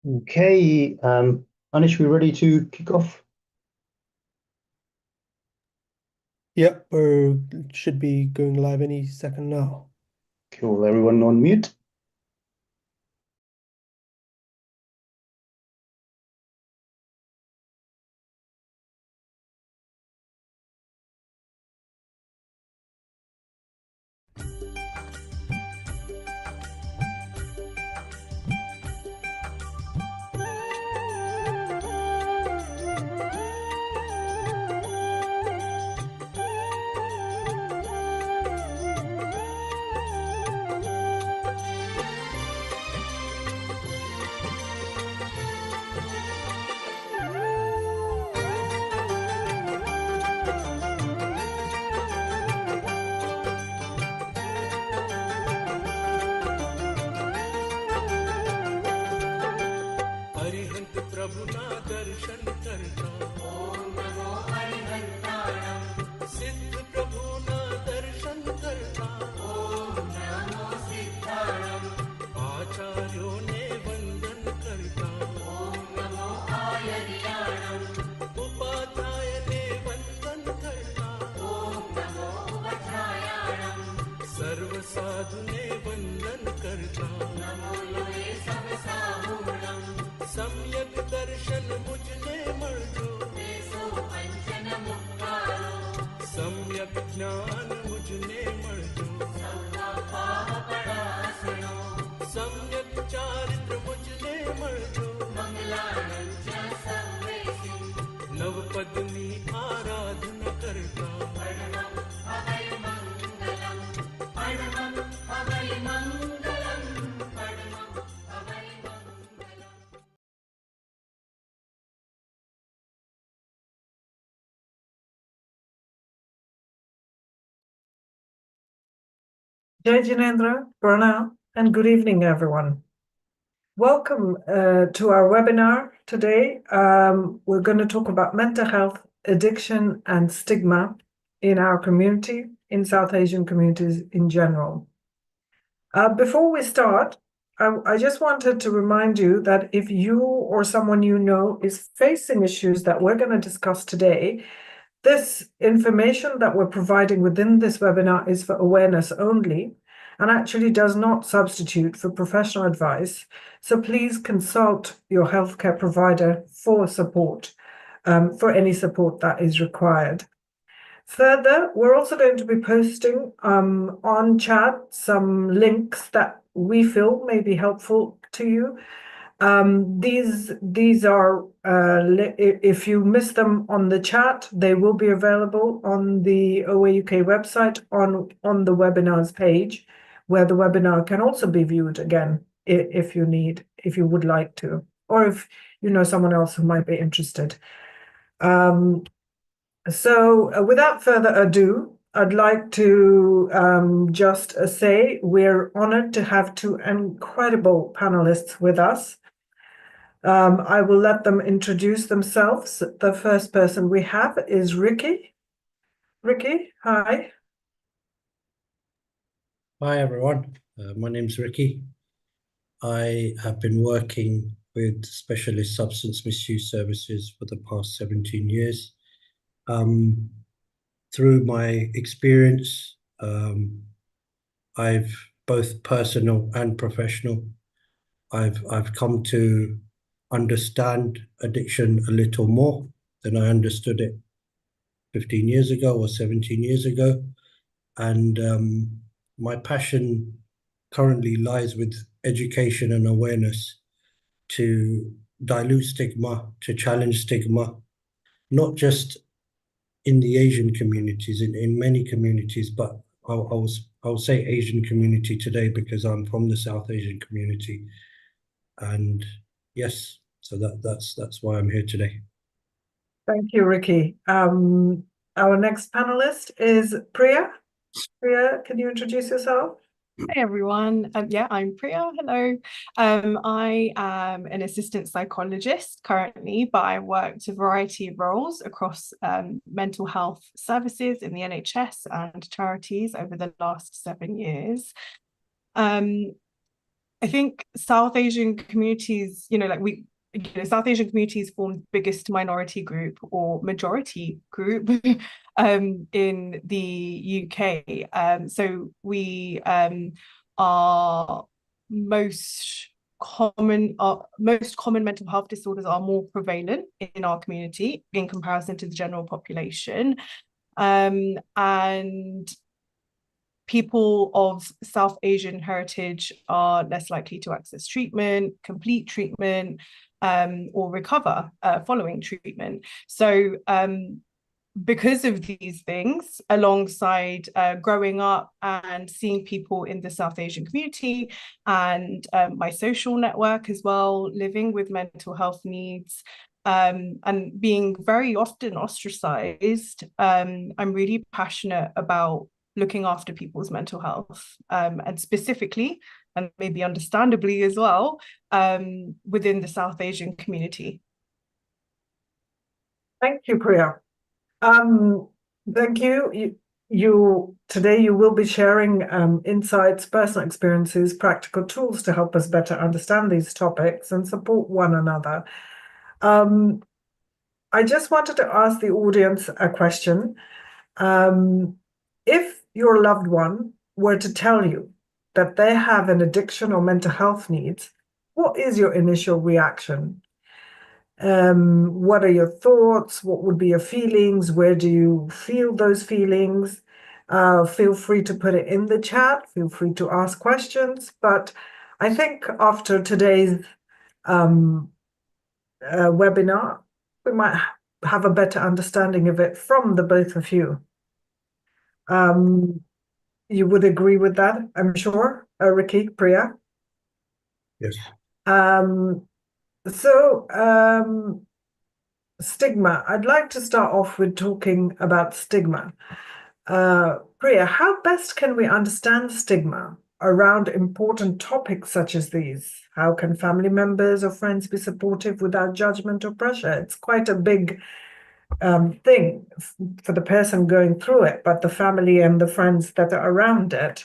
Okay, Anish, we ready to kick off? Yep, we should be going live any second now. Cool, everyone on mute. हरिहंत प्रभु ना दर्शन करता ओम नमो हरिहंताणम सिद्ध प्रभु ना दर्शन करता ओम नमो सिद्धाणम आचार्यों ने वंदन करता ओम नमो आयर्याणम उपाध्याय ने वंदन करता ओम नमो उपाध्यायाणम सर्व साधु ने वंदन करता नमो लोए सब साहूणम सम्यक दर्शन मुझने मर्दो देसो पंचन मुक्तारो सम्यक ज्ञान मुझने मर्दो सव्वा पाव परासनो सम्यक चारित्र मुझने मर्दो मंगलानं च सर्वेषु नवपद्मी आराधना करता परमं अभय मंगलम परमं अभय मंगलम परमं अभय मंगलम. Jai Jinendra, Pranam, and good evening, everyone. Welcome to our webinar today. We're going to talk about mental health, addiction, and stigma in our community, in South Asian communities in general. Before we start, I just wanted to remind you that if you or someone you know is facing issues that we're going to discuss today, this information that we're providing within this webinar is for awareness only and actually does not substitute for professional advice. So please consult your healthcare provider for support, for any support that is required. Further, we're also going to be posting on chat some links that we feel may be helpful to you. These are if you miss them on the chat, they will be available on the OA UK website on the webinars page, where the webinar can also be viewed again if you would like to, or if you know someone else who might be interested. So without further ado, I'd like to just say we're honored to have two incredible panelists with us. I will let them introduce themselves. The first person we have is Ricky. Ricky, hi. Hi everyone, my name's Ricky. I have been working with specialist substance misuse services for the past 17 years. Through my experience, I've both personal and professional, I've come to understand addiction a little more than I understood it 15 years ago or 17 years ago. And my passion currently lies with education and awareness to dilute stigma, to challenge stigma, not just in the Asian communities, in many communities, but I'll say Asian community today because I'm from the South Asian community. And yes, so that's why I'm here today. Thank you, Ricky. Our next panelist is Priya. Priya, can you introduce yourself? Hey everyone, yeah, I'm Priya, hello. I am an assistant psychologist currently, but I worked a variety of roles across mental health services in the NHS and charities over the last 7 years. I think South Asian communities, South Asian communities form the biggest minority group or majority group in the UK. So we are most common mental health disorders are more prevalent in our community in comparison to the general population. And people of South Asian heritage are less likely to access treatment, complete treatment, or recover following treatment. So because of these things, alongside growing up and seeing people in the South Asian community and my social network as well, living with mental health needs, and being very often ostracized, I'm really passionate about looking after people's mental health, and specifically, and maybe understandably as well, within the South Asian community. Thank you, Priya. Thank you. Today you will be sharing insights, personal experiences, practical tools to help us better understand these topics and support one another. I just wanted to ask the audience a question. If your loved one were to tell you that they have an addiction or mental health needs, what is your initial reaction? What are your thoughts? What would be your feelings? Where do you feel those feelings? Feel free to put it in the chat. Feel free to ask questions. But I think after today's webinar, we might have a better understanding of it from the both of you. You would agree with that, I'm sure, Ricky, Priya? Yes. Stigma. I'd like to start off with talking about stigma. Priya, how best can we understand stigma around important topics such as these? How can family members or friends be supportive without judgment or pressure? It's quite a big thing for the person going through it, but the family and the friends that are around it.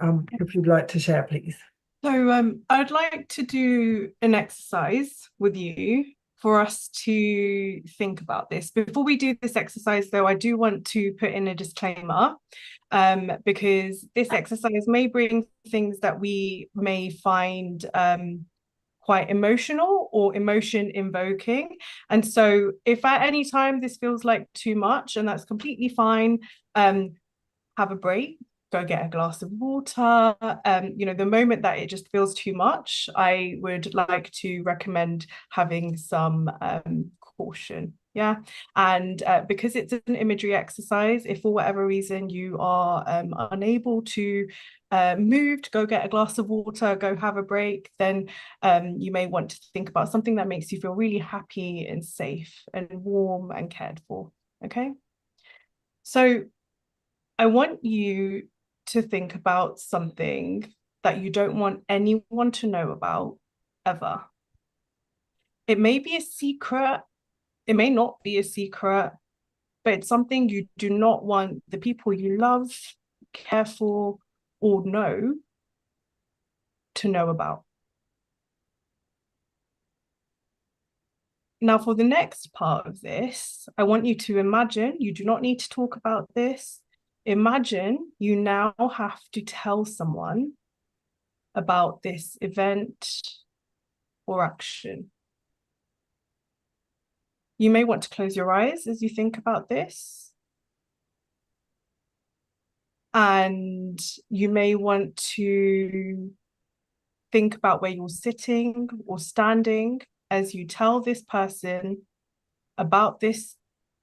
If you'd like to share, please. So I'd like to do an exercise with you for us to think about this. Before we do this exercise, though, I do want to put in a disclaimer, because this exercise may bring things that we may find quite emotional or emotion invoking. And so if at any time this feels like too much, and that's completely fine, have a break. Go get a glass of water. The moment that it just feels too much, I would like to recommend having some caution. Yeah. And because it's an imagery exercise, if for whatever reason you are unable to move to go get a glass of water, go have a break, then you may want to think about something that makes you feel really happy and safe and warm and cared for. Okay. So I want you to think about something that you don't want anyone to know about ever. It may be a secret, it may not be a secret, but it's something you do not want the people you love, care for, or know to know about. Now, for the next part of this, I want you to imagine, you do not need to talk about this. Imagine you now have to tell someone about this event or action. You may want to close your eyes as you think about this. And you may want to think about where you're sitting or standing as you tell this person about this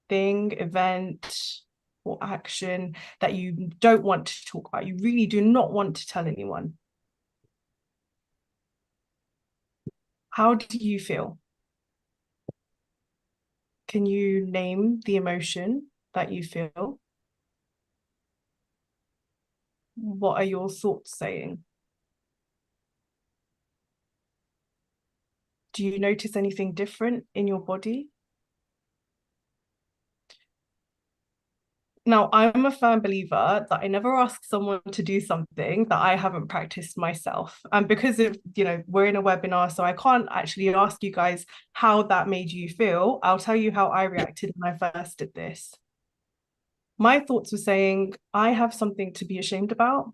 thing, event, or action that you don't want to talk about. You really do not want to tell anyone. How do you feel? Can you name the emotion that you feel? What are your thoughts saying? Do you notice anything different in your body? Now, I'm a firm believer that I never ask someone to do something that I haven't practiced myself. And because of, we're in a webinar, so I can't actually ask you guys how that made you feel. I'll tell you how I reacted when I first did this. My thoughts were saying, I have something to be ashamed about.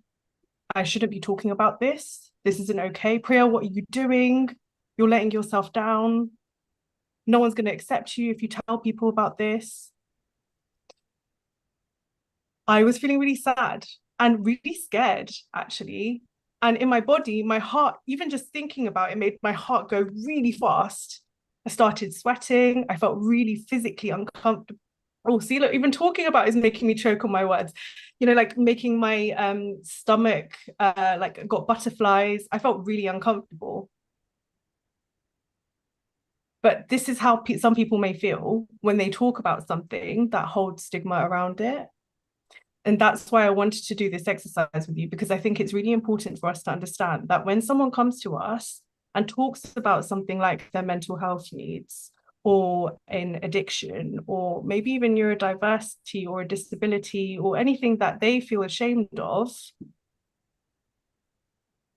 I shouldn't be talking about this. This isn't okay. Priya, what are you doing? You're letting yourself down. No one's going to accept you if you tell people about this. I was feeling really sad and really scared, actually. And in my body, my heart, even just thinking about it, made my heart go really fast. I started sweating. I felt really physically uncomfortable. Oh, see, look, even talking about it is making me choke on my words. Like making my stomach, like got butterflies. I felt really uncomfortable. But this is how some people may feel when they talk about something that holds stigma around it. And that's why I wanted to do this exercise with you, because I think it's really important for us to understand that when someone comes to us and talks about something like their mental health needs or an addiction, or maybe even neurodiversity or a disability or anything that they feel ashamed of,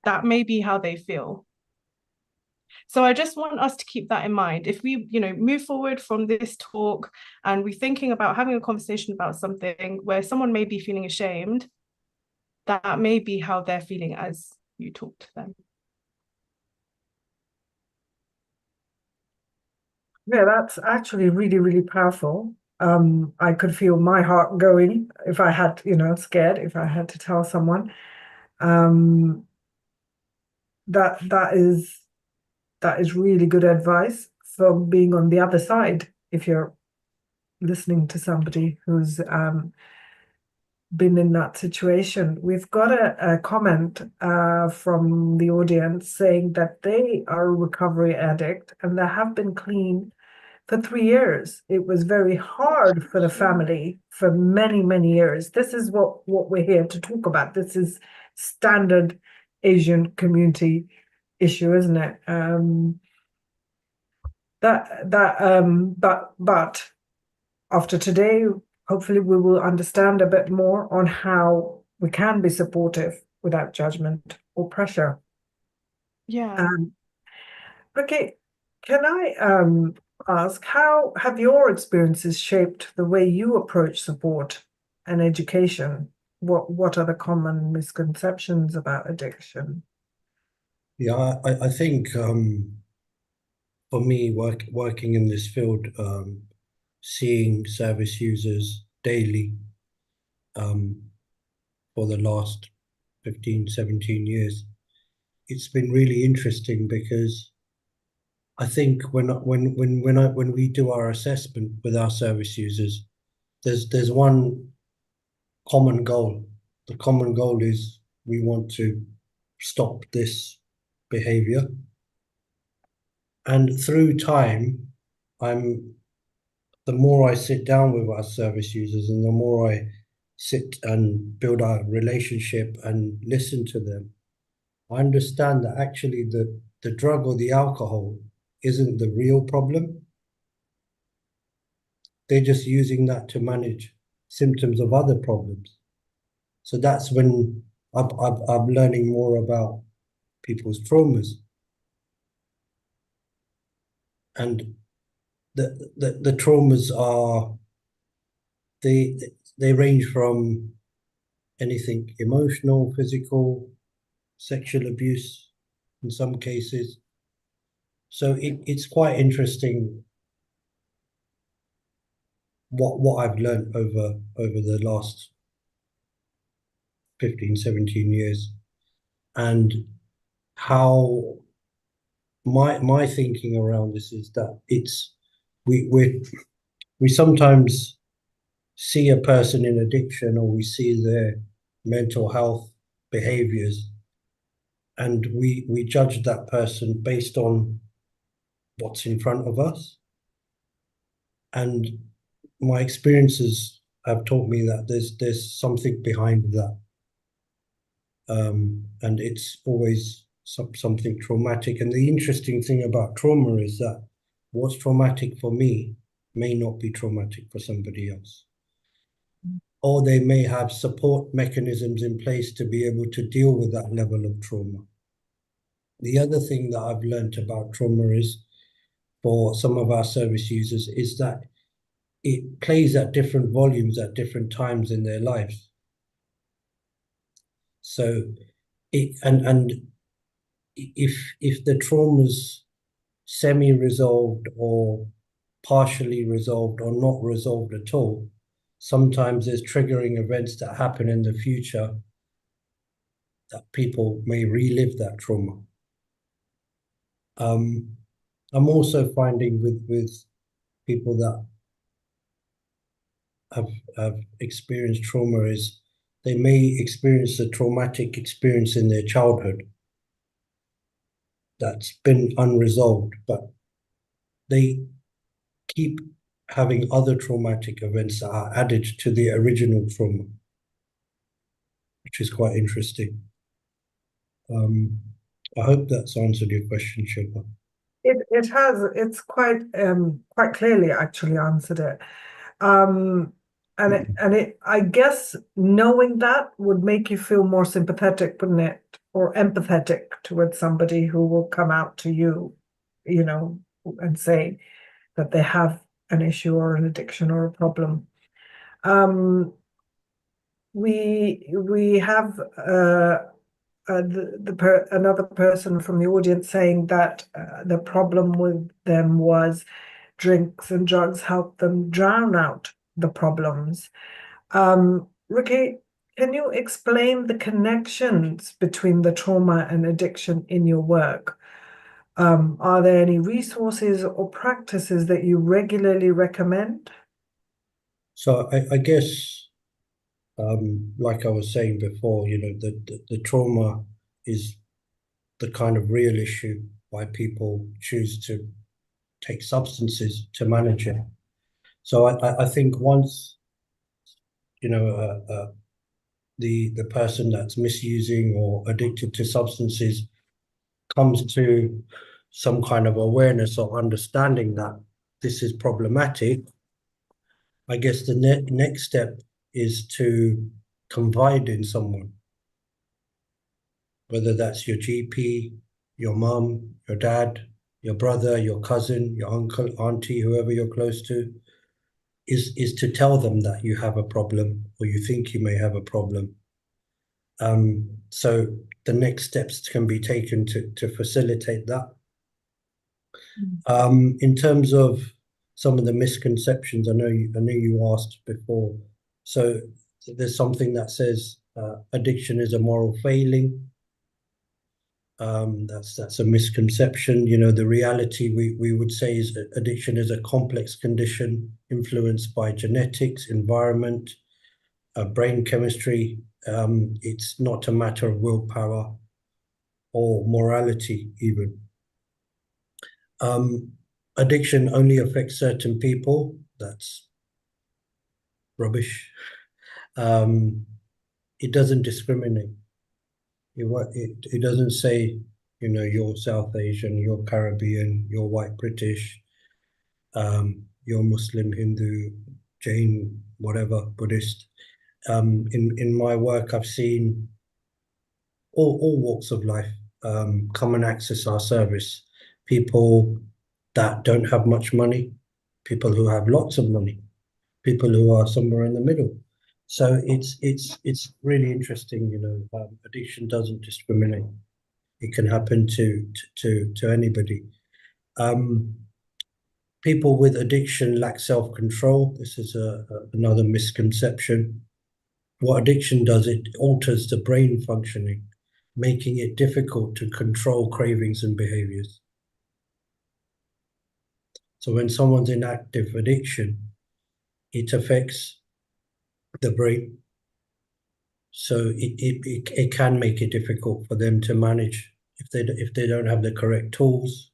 that may be how they feel. So I just want us to keep that in mind. If we, move forward from this talk and we're thinking about having a conversation about something where someone may be feeling ashamed, that may be how they're feeling as you talk to them. Yeah, that's actually really, really powerful. I could feel my heart going if I had, scared, if I had to tell someone. That is really good advice for being on the other side. If you're listening to somebody who's been in that situation. We've got a comment from the audience saying that they are a recovery addict and they have been clean for 3 years. It was very hard for the family for many, many years. This is what we're here to talk about. This is standard Asian community issue, isn't it? But after today, hopefully we will understand a bit more on how we can be supportive without judgment or pressure. Yeah. Okay, can I ask, how have your experiences shaped the way you approach support and education? What are the common misconceptions about addiction? Yeah, I think for me, working in this field, seeing service users daily for the last 15, 17 years, it's been really interesting because I think when we do our assessment with our service users, there's one common goal. The common goal is we want to stop this behavior. And through time, the more I sit down with our service users and the more I sit and build our relationship and listen to them, I understand that actually the drug or the alcohol isn't the real problem. They're just using that to manage symptoms of other problems. So that's when I'm learning more about people's traumas. And the traumas are, they range from anything emotional, physical, sexual abuse in some cases. So it's quite interesting what I've learned over the last 15, 17 years, and how my thinking around this is that we sometimes see a person in addiction or we see their mental health behaviors and we judge that person based on what's in front of us. And my experiences have taught me that there's something behind that. And it's always something traumatic. And the interesting thing about trauma is that what's traumatic for me may not be traumatic for somebody else. or they may have support mechanisms in place to be able to deal with that level of trauma. The other thing that I've learned about trauma is, for some of our service users, is that it plays at different volumes at different times in their lives. So and if the trauma's semi-resolved or partially resolved or not resolved at all, sometimes there's triggering events that happen in the future that people may relive that trauma. I'm also finding with people that have experienced trauma is they may experience a traumatic experience in their childhood that's been unresolved, but they keep having other traumatic events that are added to the original trauma, which is quite interesting. I hope that's answered your question, Shilpa. It has. It's quite clearly actually answered it. I guess knowing that would make you feel more sympathetic, wouldn't it? Or empathetic towards somebody who will come out to you, you know, and say that they have an issue or an addiction or a problem. We have another person from the audience saying that the problem with them was drinks and drugs help them drown out the problems. Ricky, can you explain the connections between the trauma and addiction in your work? Are there any resources or practices that you regularly recommend? So I guess, like I was saying before, you know, the trauma is the kind of real issue why people choose to take substances to manage it. So I think once, you know, the person that's misusing or addicted to substances comes to some kind of awareness or understanding that this is problematic, I guess the next step is to confide in someone, whether that's your GP, your mum, your dad, your brother, your cousin, your uncle, auntie, whoever you're close to, is to tell them that you have a problem or you think you may have a problem. So the next steps can be taken to facilitate that. In terms of some of the misconceptions, I know you asked before. So there's something that says addiction is a moral failing. That's a misconception. You know, the reality we would say is that addiction is a complex condition influenced by genetics, environment, brain chemistry. It's not a matter of willpower or morality even. Addiction only affects certain people. That's rubbish. It doesn't discriminate. It doesn't say, you know, you're South Asian, you're Caribbean, you're white British, you're Muslim, Hindu, Jain, whatever, Buddhist. In my work, I've seen all walks of life come and access our service. People that don't have much money, people who have lots of money, people who are somewhere in the middle. So it's really interesting, you know. Addiction doesn't discriminate. It can happen to anybody. People with addiction lack self-control. This is another misconception. What addiction does, it alters the brain functioning, making it difficult to control cravings and behaviors. So when someone's in active addiction, it affects the brain. So it can make it difficult for them to manage if they don't have the correct tools,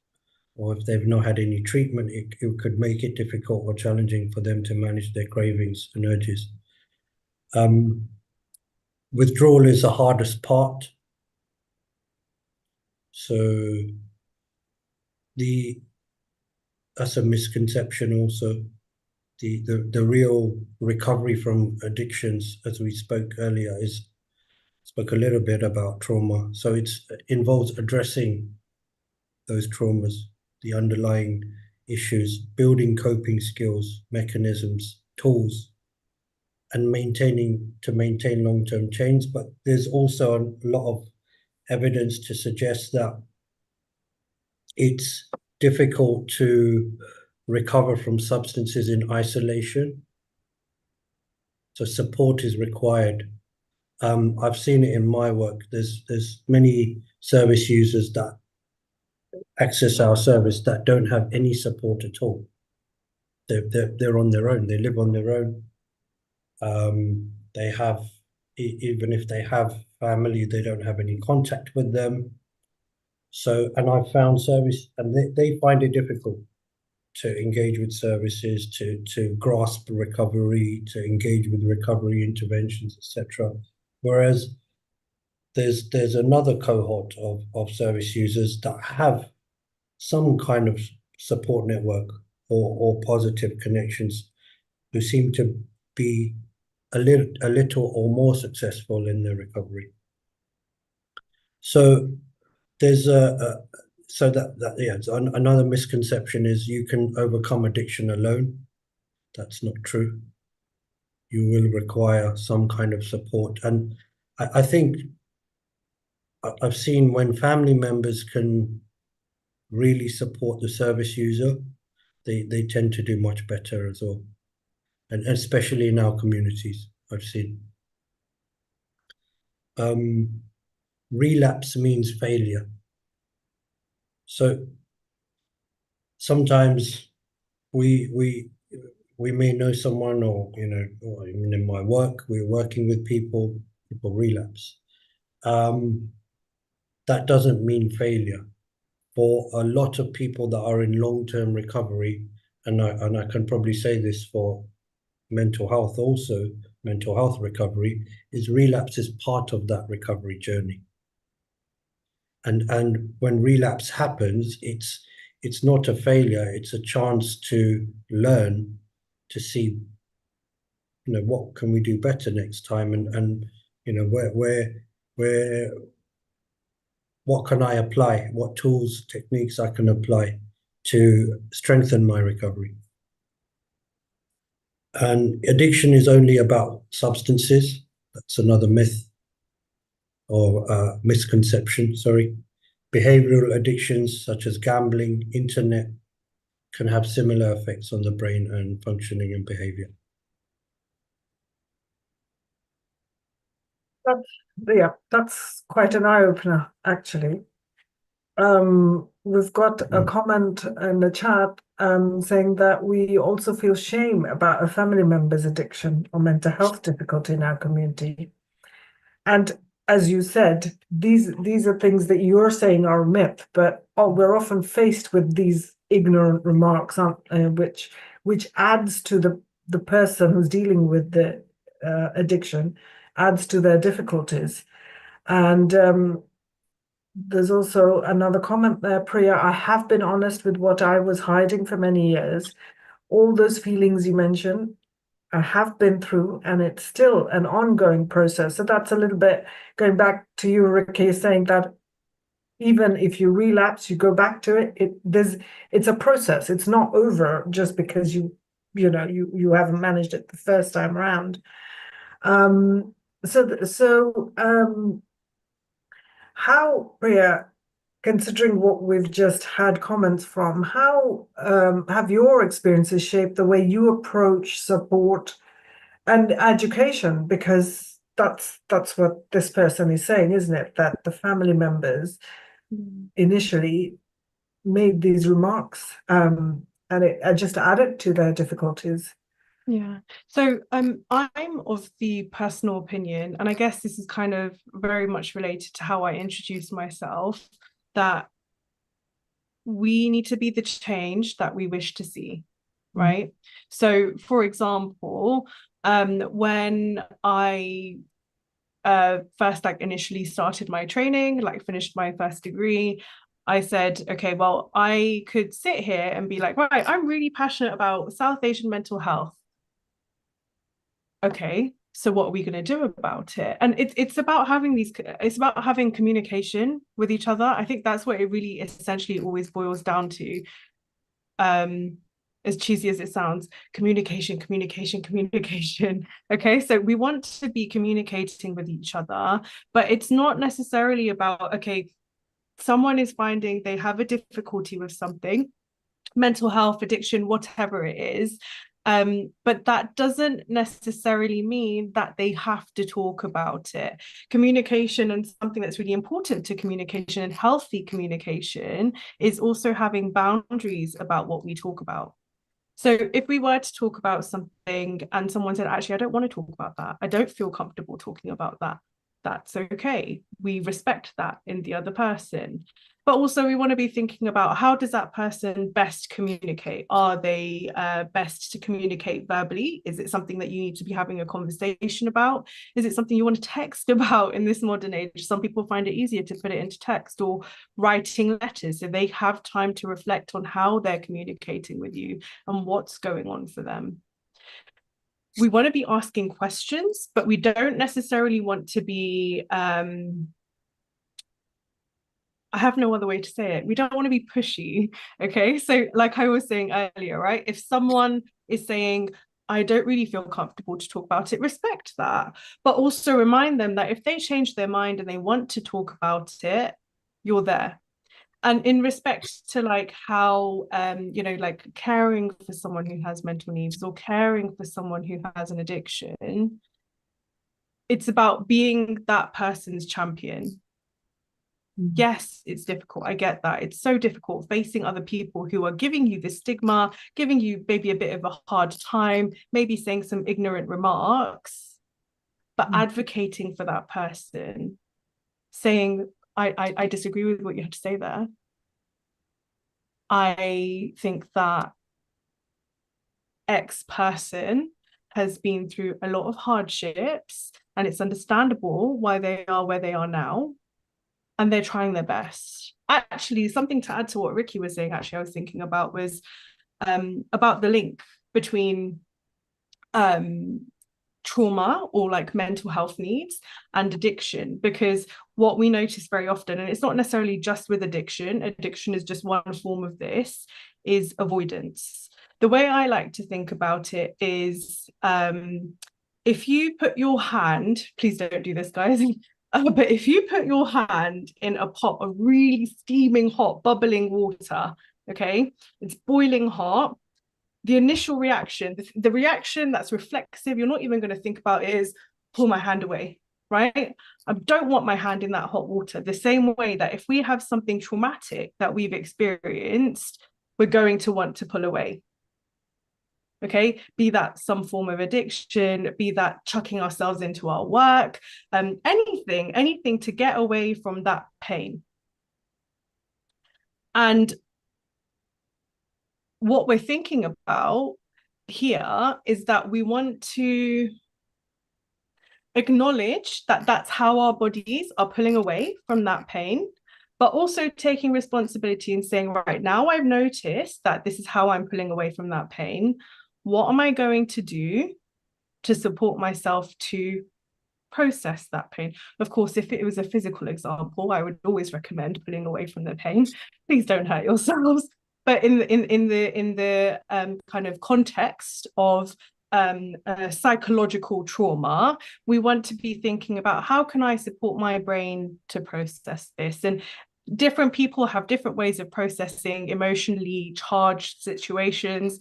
or if they've not had any treatment. It could make it difficult or challenging for them to manage their cravings and urges. Withdrawal is the hardest part. So that's a misconception also. the real recovery from addictions, as we spoke earlier, spoke a little bit about trauma. So it involves addressing those traumas, the underlying issues, building coping skills, mechanisms, tools, and maintain long-term change. But there's also a lot of evidence to suggest that it's difficult to recover from substances in isolation. So support is required. I've seen it in my work. There's many service users that access our service that don't have any support at all. They're on their own. They live on their own. They have, even if they have family, they don't have any contact with them. So, and I've found service, and they find it difficult to engage with services, to grasp recovery, to engage with recovery interventions, etc. Whereas there's another cohort of service users that have some kind of support network or positive connections, who seem to be a little or more successful in their recovery. So there's another misconception is you can overcome addiction alone. That's not true. You will require some kind of support. And I think I've seen when family members can really support the service user, they tend to do much better as well. And especially in our communities, I've seen. Relapse means failure. So sometimes we may know someone, or or even in my work, we're working with people relapse. That doesn't mean failure. For a lot of people that are in long-term recovery, and I can probably say this for mental health also, mental health recovery, is relapse is part of that recovery journey. And when relapse happens, it's not a failure, it's a chance to learn, to see, what can we do better next time, and where what can I apply, what tools, techniques I can apply to strengthen my recovery. And addiction is only about substances. That's another myth, or misconception, sorry. Behavioral addictions such as gambling, internet, can have similar effects on the brain and functioning and behavior. That's quite an eye-opener, actually. We've got a comment in the chat saying that we also feel shame about a family member's addiction or mental health difficulty in our community. And as you said, these are things that you're saying are a myth, but we're often faced with these ignorant remarks, which adds to the person who's dealing with the addiction, adds to their difficulties. And there's also another comment there, Priya. I have been honest with what I was hiding for many years. All those feelings you mentioned, I have been through, and it's still an ongoing process. So that's a little bit going back to you, Ricky, saying that even if you relapse, you go back to it. It's a process. It's not over just because you haven't managed it the first time around. How, Priya, considering what we've just had comments from, how have your experiences shaped the way you approach support and education? Because that's what this person is saying, isn't it? That the family members initially made these remarks, and it just added to their difficulties. Yeah. So I'm of the personal opinion, and I guess this is kind of very much related to how I introduced myself, that we need to be the change that we wish to see, right? So for example, when I first initially started my training, finished my first degree, I said, okay, well, I could sit here and be like, right, I'm really passionate about South Asian mental health. Okay, so what are we going to do about it? And it's about having communication with each other. I think that's what it really essentially always boils down to. As cheesy as it sounds, communication. Okay, so we want to be communicating with each other, but it's not necessarily about, okay, someone is finding they have a difficulty with something, mental health, addiction, whatever it is. But that doesn't necessarily mean that they have to talk about it. Communication, and something that's really important to communication and healthy communication, is also having boundaries about what we talk about. So if we were to talk about something and someone said, actually, I don't want to talk about that, I don't feel comfortable talking about that, that's okay. We respect that in the other person. But also we want to be thinking about, how does that person best communicate? Are they best to communicate verbally? Is it something that you need to be having a conversation about? Is it something you want to text about in this modern age? Some people find it easier to put it into text or writing letters, so they have time to reflect on how they're communicating with you and what's going on for them. We want to be asking questions, but we don't necessarily want to be I have no other way to say it. We don't want to be pushy. Okay. So, like I was saying earlier, right? If someone is saying, I don't really feel comfortable to talk about it, respect that. But also remind them that if they change their mind and they want to talk about it, you're there. And in respect to like how, like caring for someone who has mental needs or caring for someone who has an addiction, it's about being that person's champion. Yes, it's difficult. I get that. It's so difficult facing other people who are giving you this stigma, giving you maybe a bit of a hard time, maybe saying some ignorant remarks, but advocating for that person, saying, I disagree with what you had to say there. I think that X person has been through a lot of hardships, and it's understandable why they are where they are now. And they're trying their best. Actually, something to add to what Ricky was saying, actually, I was thinking about was about the link between trauma or like mental health needs and addiction, because what we notice very often, and it's not necessarily just with addiction is just one form of this, is avoidance. The way I like to think about it is, if you put your hand, please don't do this, guys. But if you put your hand in a pot of really steaming hot, bubbling water, okay, it's boiling hot, the initial reaction, the reaction that's reflexive, you're not even going to think about it, is pull my hand away, right? I don't want my hand in that hot water. The same way that if we have something traumatic that we've experienced, we're going to want to pull away. Okay, be that some form of addiction, be that chucking ourselves into our work, anything to get away from that pain. And what we're thinking about here is that we want to acknowledge that that's how our bodies are pulling away from that pain, but also taking responsibility and saying, right, now I've noticed that this is how I'm pulling away from that pain. What am I going to do to support myself to process that pain? Of course, if it was a physical example, I would always recommend pulling away from the pain. Please don't hurt yourselves. But in the kind of context of psychological trauma, we want to be thinking about, how can I support my brain to process this? And different people have different ways of processing emotionally charged situations.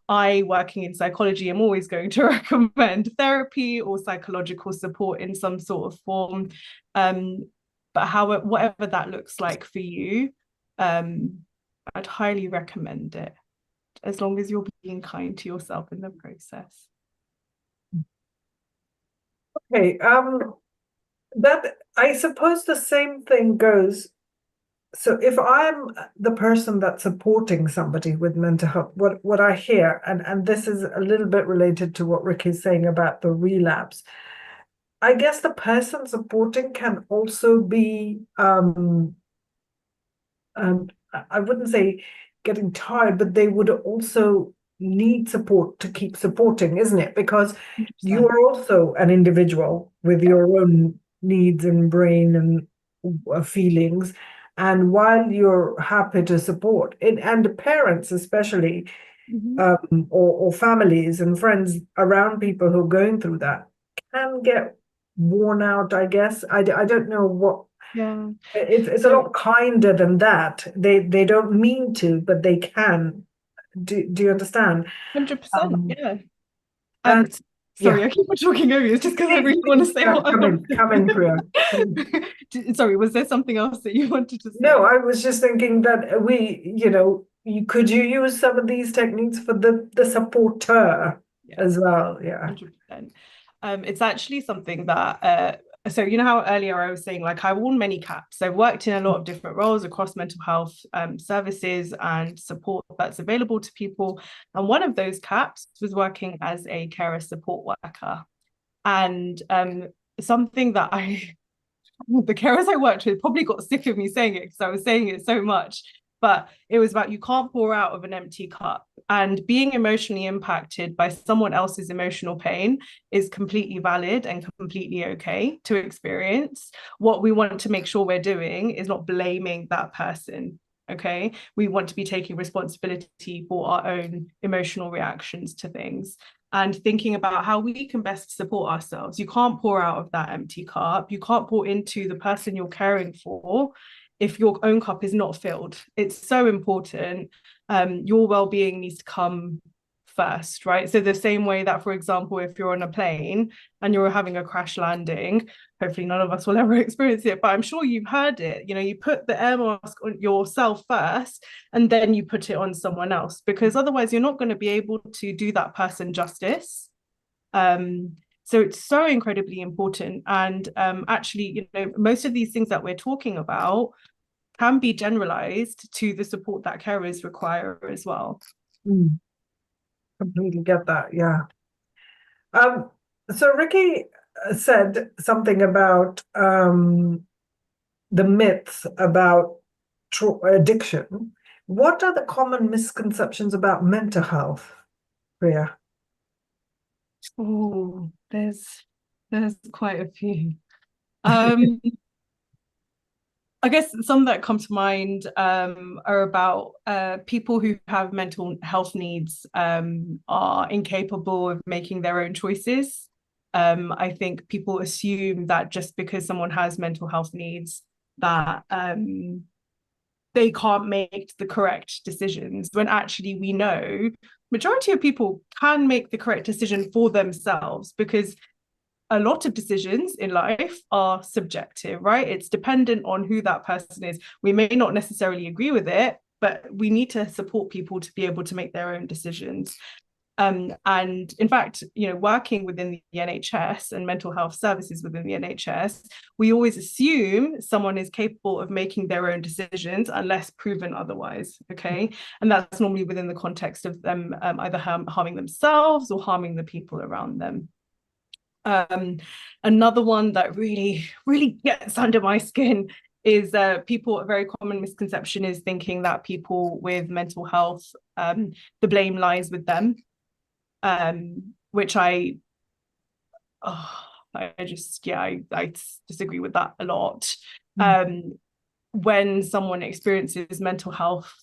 I, working in psychology, am always going to recommend therapy or psychological support in some sort of form. But whatever that looks like for you, I'd highly recommend it, as long as you're being kind to yourself in the process. Okay, that, I suppose the same thing goes. So if I'm the person that's supporting somebody with mental health, what I hear, and this is a little bit related to what Ricky's saying about the relapse, I guess the person supporting can also be I wouldn't say getting tired, but they would also need support to keep supporting, isn't it? Because you 100%. are also an individual with Yeah. your own needs and brain and feelings. And while you're happy to support it, and parents especially, Mhm. or families and friends around people who are going through that can get worn out, I guess. I don't know what. Yeah. It's a So lot kinder than that. They don't mean to, but they can. Do you understand? 100%, Um, yeah. and Sorry, yeah, I keep on talking over you. It's just because I really want to say what I want to come in, Priya. Sorry, was there something else that you wanted to No, say? I was just thinking that could you use some of these techniques for the supporter Yeah. as well? Yeah. 100%. It's actually something that so you know how earlier I was saying, like, I worn many caps. I've worked in a lot of different roles across mental health services and support that's available to people. And one of those caps was working as a carer support worker. And something that the carers I worked with probably got sick of me saying it because I was saying it so much. But it was about, you can't pour out of an empty cup. And being emotionally impacted by someone else's emotional pain is completely valid and completely okay to experience. What we want to make sure we're doing is not blaming that person. Okay. We want to be taking responsibility for our own emotional reactions to things and thinking about how we can best support ourselves. You can't pour out of that empty cup. You can't pour into the person you're caring for if your own cup is not filled. It's so important. Your well-being needs to come first, right? So the same way that, for example, if you're on a plane and you're having a crash landing, hopefully none of us will ever experience it, but I'm sure you've heard it. You know, you put the air mask on yourself first and then you put it on someone else, because otherwise you're not going to be able to do that person justice. So it's so incredibly important. And actually, you know, most of these things that we're talking about can be generalized to the support that carers require as well. Completely get that. Yeah. So Ricky said something about the myths about addiction. What are the common misconceptions about mental health, Priya? Oh, there's quite a few. I guess some that come to mind are about people who have mental health needs are incapable of making their own choices. I think people assume that just because someone has mental health needs, that they can't make the correct decisions, when actually we know majority of people can make the correct decision for themselves, because a lot of decisions in life are subjective, right? It's dependent on who that person is. We may not necessarily agree with it, but we need to support people to be able to make their own decisions. And in fact, you know, working within the NHS and mental health services within the NHS, we always assume someone is capable of making their own decisions unless proven otherwise. Okay. And that's normally within the context of them either harming themselves or harming the people around them. Another one that really, really gets under my skin is a very common misconception is thinking that people with mental health, the blame lies with them. Which I disagree with that a lot. When someone experiences mental health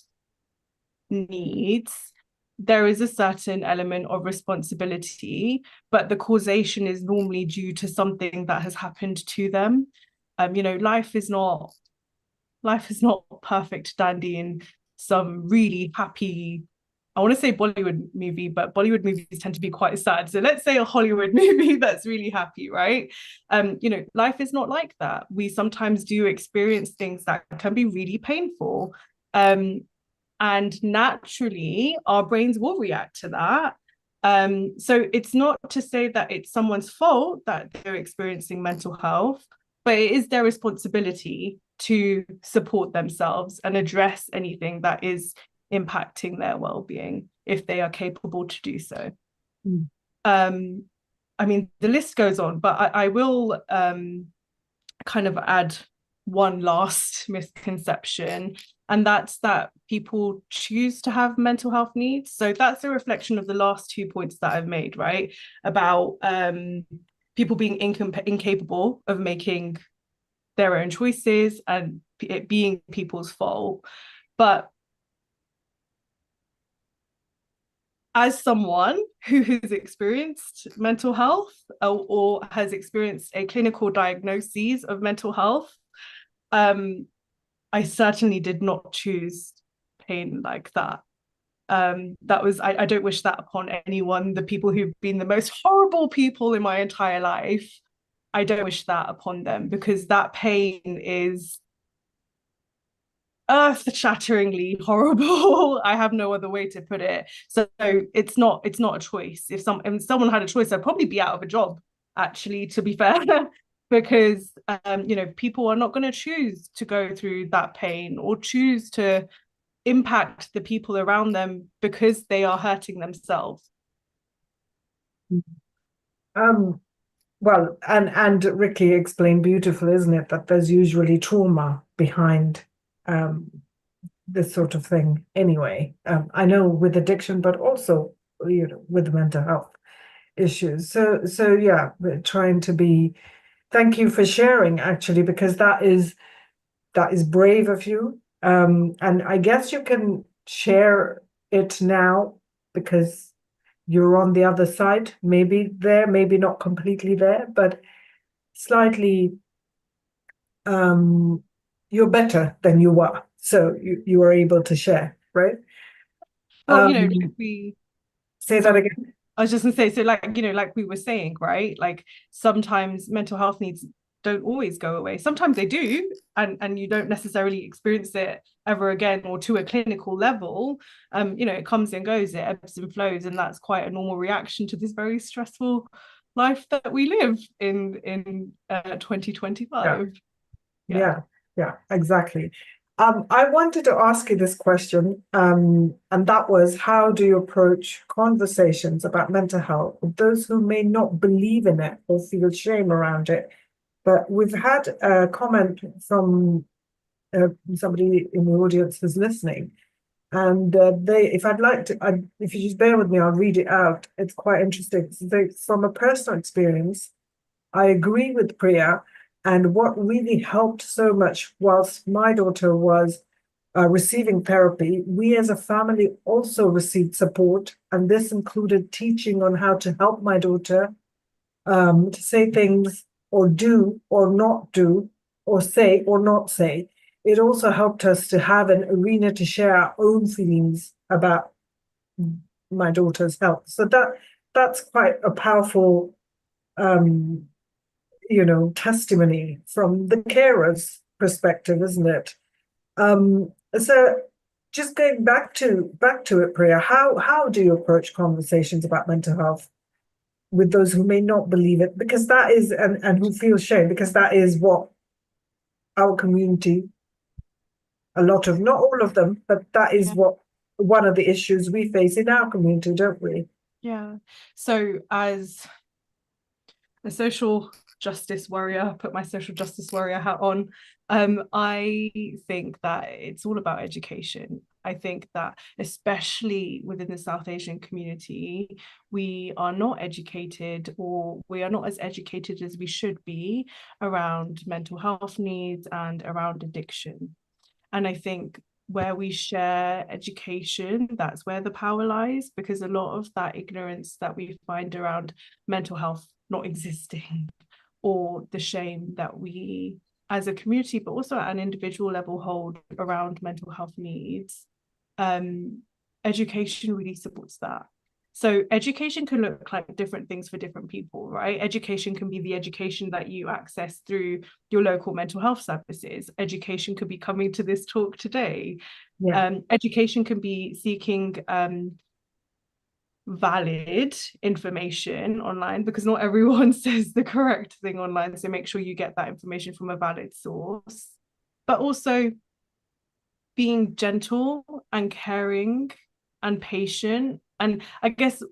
needs, there is a certain element of responsibility, but the causation is normally due to something that has happened to them. You know, life is not perfect dandy and some really happy, I want to say Bollywood movie, but Bollywood movies tend to be quite sad. So let's say a Hollywood movie that's really happy, right? You know, life is not like that. We sometimes do experience things that can be really painful. And naturally, our brains will react to that. So it's not to say that it's someone's fault that they're experiencing mental health, but it is their responsibility to support themselves and address anything that is impacting their well-being if they are capable to do so. I mean, the list goes on, but I will kind of add one last misconception, and that's that people choose to have mental health needs. So that's a reflection of the last 2 points that I've made, right? About people being incapable of making their own choices and it being people's fault. But as someone who has experienced mental health or has experienced a clinical diagnosis of mental health, I certainly did not choose pain like that. That was, I don't wish that upon anyone. The people who've been the most horrible people in my entire life, I don't wish that upon them, because that pain is earth-shatteringly horrible. I have no other way to put it. So it's not a choice. If someone had a choice, I'd probably be out of a job, actually, to be fair. Because people are not going to choose to go through that pain or choose to impact the people around them because they are hurting themselves. Well, and Ricky explained beautifully, isn't it, that there's usually trauma behind this sort of thing anyway. I know with addiction, but also, with mental health issues. So yeah, we're trying to be. Thank you for sharing, actually, because that is brave of you. And I guess you can share it now because you're on the other side, maybe there, maybe not completely there, but slightly you're better than you were. So you are able to share, right? Well, say that again. I was just gonna say, so like we were saying, right? Like sometimes mental health needs don't always go away. Sometimes they do, and you don't necessarily experience it ever again or to a clinical level. It comes and goes, it ebbs and flows, and that's quite a normal reaction to this very stressful life that we live in 2025. Yeah, exactly. I wanted to ask you this question, and that was, how do you approach conversations about mental health with those who may not believe in it or feel shame around it? But we've had a comment from somebody in the audience who's listening, and if you just bear with me, I'll read it out. It's quite interesting. So from a personal experience, I agree with Priya. And what really helped so much whilst my daughter was receiving therapy, we as a family also received support. And this included teaching on how to help my daughter to say things or do or not do or say or not say. It also helped us to have an arena to share our own feelings about my daughter's health. So that's quite a powerful testimony from the carer's perspective, isn't it? So just going back to it, Priya, how do you approach conversations about mental health with those who may not believe it? Because that is, and who feel shame, because that is what our community, a lot of, not all of them, but that is what one of the issues we face in our community, don't we? Yeah. So as a social justice warrior, put my social justice warrior hat on, I think that it's all about education. I think that especially within the South Asian community, we are not educated, or we are not as educated as we should be around mental health needs and around addiction. And I think where we share education, that's where the power lies, because a lot of that ignorance that we find around mental health not existing, or the shame that we as a community, but also at an individual level, hold around mental health needs, education really supports that. So education can look like different things for different people, right? Education can be the education that you access through your local mental health services. Education could be coming to this talk today. Yeah. Education can be seeking valid information online, because not everyone says the correct thing online. So make sure you get that information from a valid source. But also being gentle and caring and patient. And I guess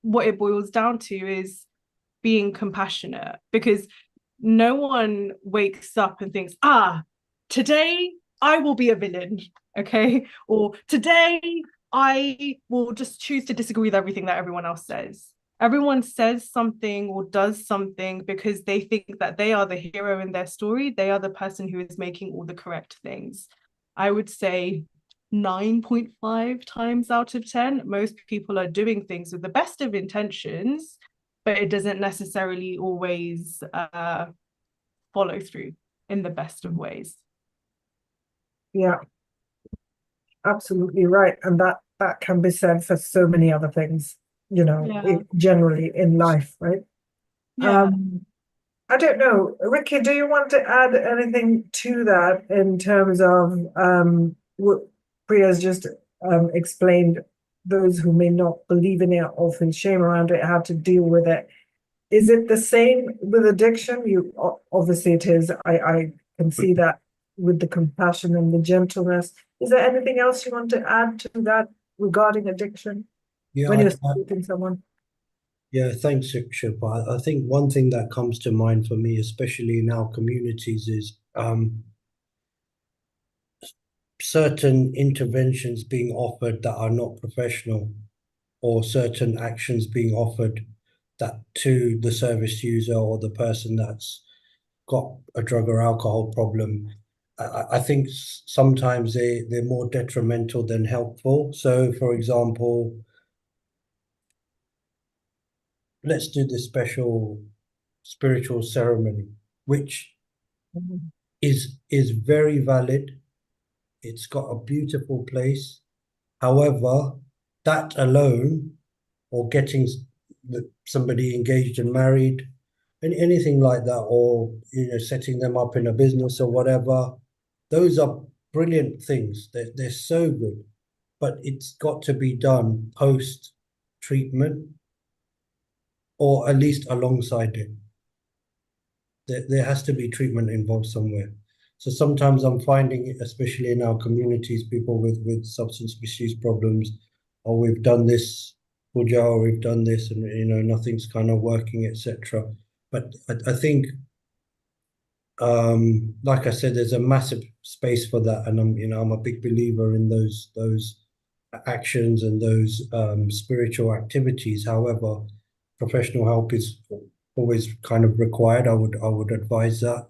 what it boils down to is being compassionate, because no one wakes up and thinks, today I will be a villain, okay? Or today I will just choose to disagree with everything that everyone else says. Everyone says something or does something because they think that they are the hero in their story. They are the person who is making all the correct things. I would say 9.5 times out of 10, most people are doing things with the best of intentions, but it doesn't necessarily always follow through in the best of ways. Yeah, absolutely right. And that can be said for so many other things, you know, Yeah. generally in life, right? Yeah. I don't know, Ricky, do you want to add anything to that in terms of what Priya's just explained, those who may not believe in it or feel shame around it, how to deal with it? Is it the same with addiction? Obviously it is. I can see that with the compassion and the gentleness. Is there anything else you want to add to that regarding addiction Yeah, when you're supporting someone? yeah, thanks, Shilpa. I think one thing that comes to mind for me, especially in our communities, is certain interventions being offered that are not professional, or certain actions being offered that to the service user or the person that's got a drug or alcohol problem. I think sometimes they're more detrimental than helpful. So, for example, let's do the special spiritual ceremony, which is very valid. It's got a beautiful place. However, that alone, or getting somebody engaged and married, and anything like that, or setting them up in a business or whatever, those are brilliant things. They're so good, but it's got to be done post treatment, or at least alongside it. There has to be treatment involved somewhere. So sometimes I'm finding, especially in our communities, people with substance misuse problems, or we've done this puja, or we've done this, and nothing's kind of working, etc. But I think, like I said, there's a massive space for that, and I'm a big believer in those actions and those spiritual activities. However, professional help is always kind of required. I would advise that.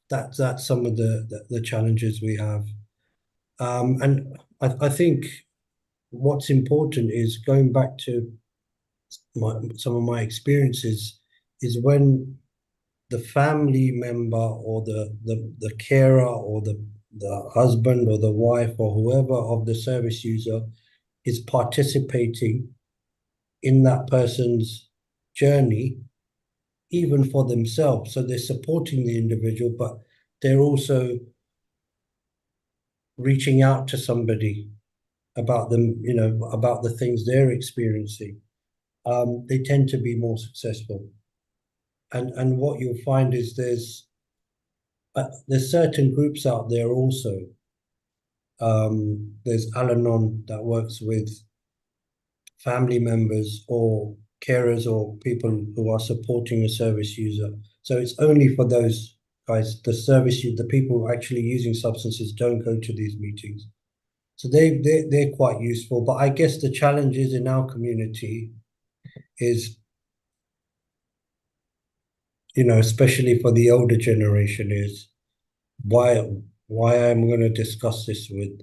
That's some of the challenges we have. And I think what's important is going back to some of my experiences, is when the family member or the carer or the husband or the wife or whoever of the service user is participating in that person's journey, even for themselves. So they're supporting the individual, but they're also reaching out to somebody about them, about the things they're experiencing. They tend to be more successful. And what you'll find is there's certain groups out there also. There's Al-Anon that works with family members or carers or people who are supporting a service user. So it's only for those guys. The people actually using substances don't go to these meetings. So they're quite useful. But I guess the challenges in our community is, especially for the older generation, is why I'm going to discuss this with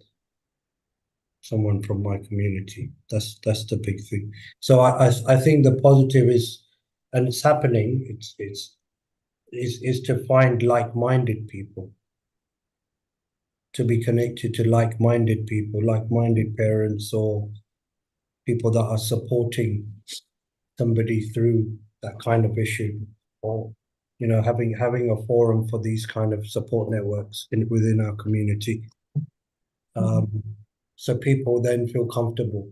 someone from my community. That's the big thing. So I think the positive is, and it's happening, is to find like-minded people, to be connected to like-minded people, like-minded parents, or people that are supporting somebody through that kind of issue, or having a forum for these kind of support networks within our community. So people then feel comfortable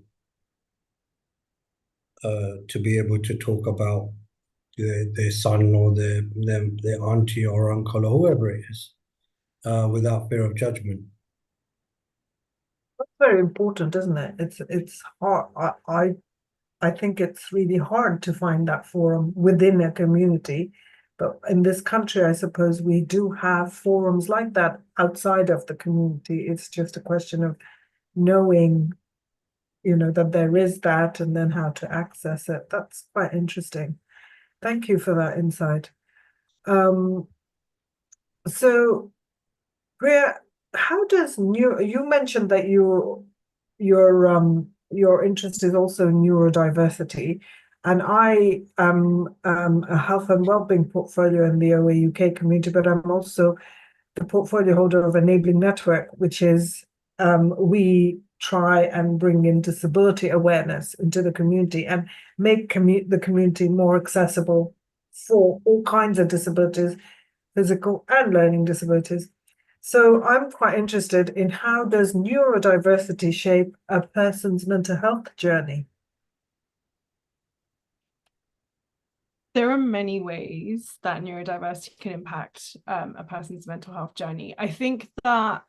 to be able to talk about their son or their auntie or uncle or whoever it is, without fear of judgment. That's very important, isn't it? It's hard. I think it's really hard to find that forum within a community, But in this country, I suppose we do have forums like that outside of the community. It's just a question of knowing, that there is that and then how to access it. That's quite interesting. Thank you for that insight. So, Priya, how does you mentioned that your interest is also in neurodiversity, and I am a health and wellbeing portfolio in the OA UK community, but I'm also the portfolio holder of Enabling Network, which is we try and bring in disability awareness into the community and make the community more accessible for all kinds of disabilities, physical and learning disabilities. So I'm quite interested in how does neurodiversity shape a person's mental health journey? There are many ways that neurodiversity can impact a person's mental health journey. I think that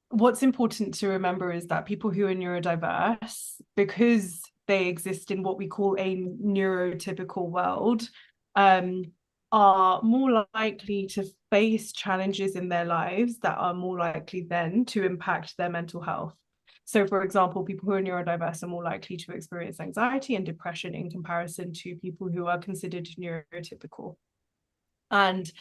what's important to remember is that people who are neurodiverse, because they exist in what we call a neurotypical world, are more likely to face challenges in their lives that are more likely then to impact their mental health. So, for example, people who are neurodiverse are more likely to experience anxiety and depression in comparison to people who are considered neurotypical. And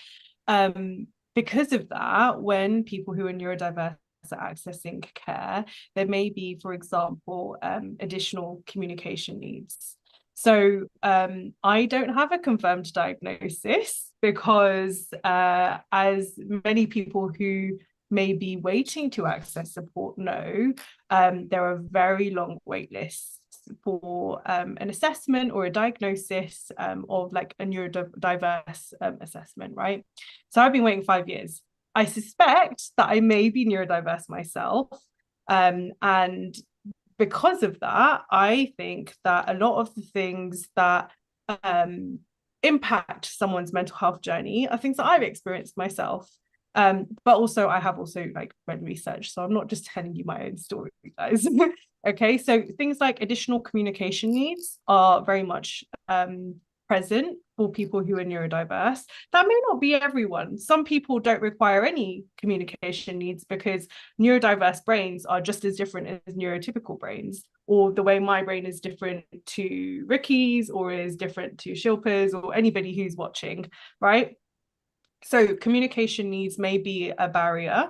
because of that, when people who are neurodiverse are accessing care, there may be, for example, additional communication needs. So I don't have a confirmed diagnosis because as many people who may be waiting to access support know, there are very long wait lists for an assessment or a diagnosis of like a neurodiverse assessment, right? So I've been waiting 5 years. I suspect that I may be neurodiverse myself, and because of that, I think that a lot of the things that impact someone's mental health journey are things that I've experienced myself. But also I have also like read research, so I'm not just telling you my own story, guys. Okay, so things like additional communication needs are very much present for people who are neurodiverse. That may not be everyone. Some people don't require any communication needs because neurodiverse brains are just as different as neurotypical brains, or the way my brain is different to Ricky's or is different to Shilpa's or anybody who's watching, right? So communication needs may be a barrier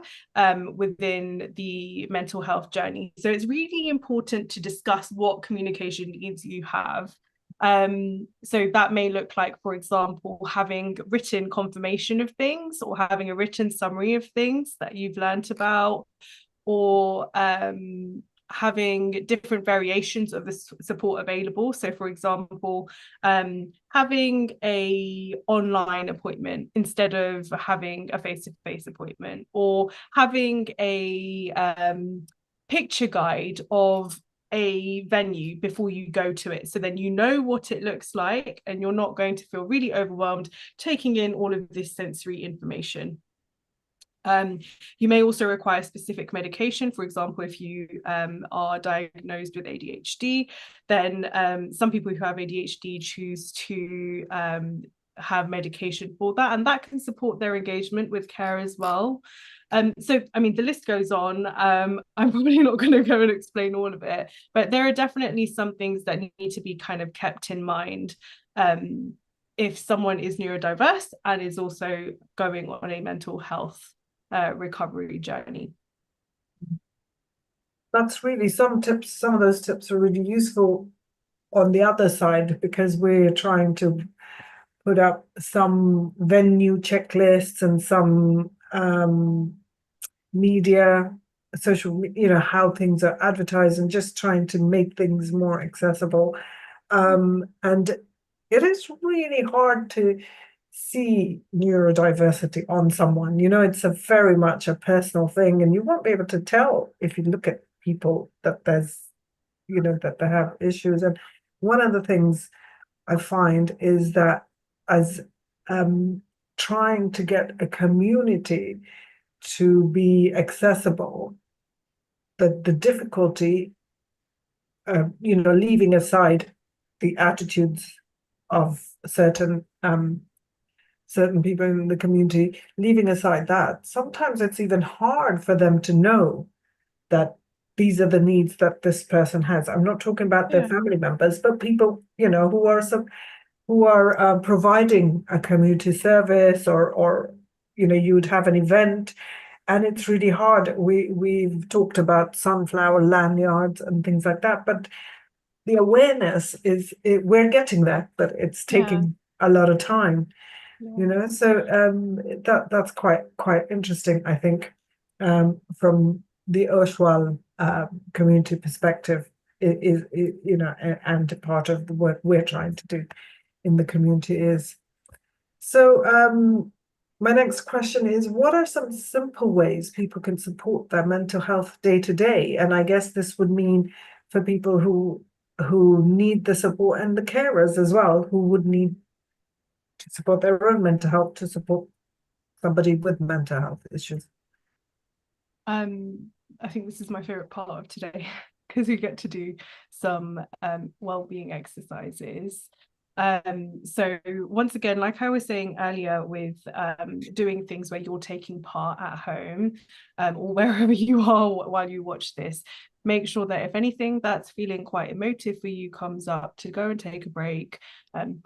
within the mental health journey. So it's really important to discuss what communication needs you have. So that may look like, for example, having written confirmation of things or having a written summary of things that you've learned about, or having different variations of the support available. So for example, having a online appointment instead of having a face-to-face appointment, or having a picture guide of a venue before you go to it, so then you know what it looks like and you're not going to feel really overwhelmed taking in all of this sensory information. You may also require specific medication. For example, if you are diagnosed with ADHD, then some people who have ADHD choose to have medication for that, and that can support their engagement with care as well. So, I mean, the list goes on. I'm probably not going to go and explain all of it, but there are definitely some things that need to be kind of kept in mind if someone is neurodiverse and is also going on a mental health recovery journey. That's really some tips. Some of those tips are really useful on the other side, because we're trying to put up some venue checklists and some media, social, how things are advertised, and just trying to make things more accessible. And it is really hard to see neurodiversity on someone. It's a very much a personal thing, and you won't be able to tell if you look at people that there's, that they have issues. And one of the things I find is that as trying to get a community to be accessible, the difficulty, leaving aside the attitudes of certain certain people in the community, leaving aside that, sometimes it's even hard for them to know that these are the needs that this person has. I'm not talking about their Yeah. family members, but people, who are providing a community service, or you would have an event, and it's really hard. We've talked about sunflower lanyards and things like that, but the awareness we're getting there, but it's Yeah. taking a lot of time. Yeah. So that's quite interesting, I think, from the Oshwal community perspective, is and part of the work we're trying to do in the community is. So my next question is, what are some simple ways people can support their mental health day to day? And I guess this would mean for people who need the support, and the carers as well, who would need to support their own mental health, to support somebody with mental health issues. I think this is my favorite part of today because we get to do some well-being exercises. So once again, like I was saying earlier, with doing things where you're taking part at home or wherever you are while you watch this, make sure that if anything that's feeling quite emotive for you comes up, to go and take a break,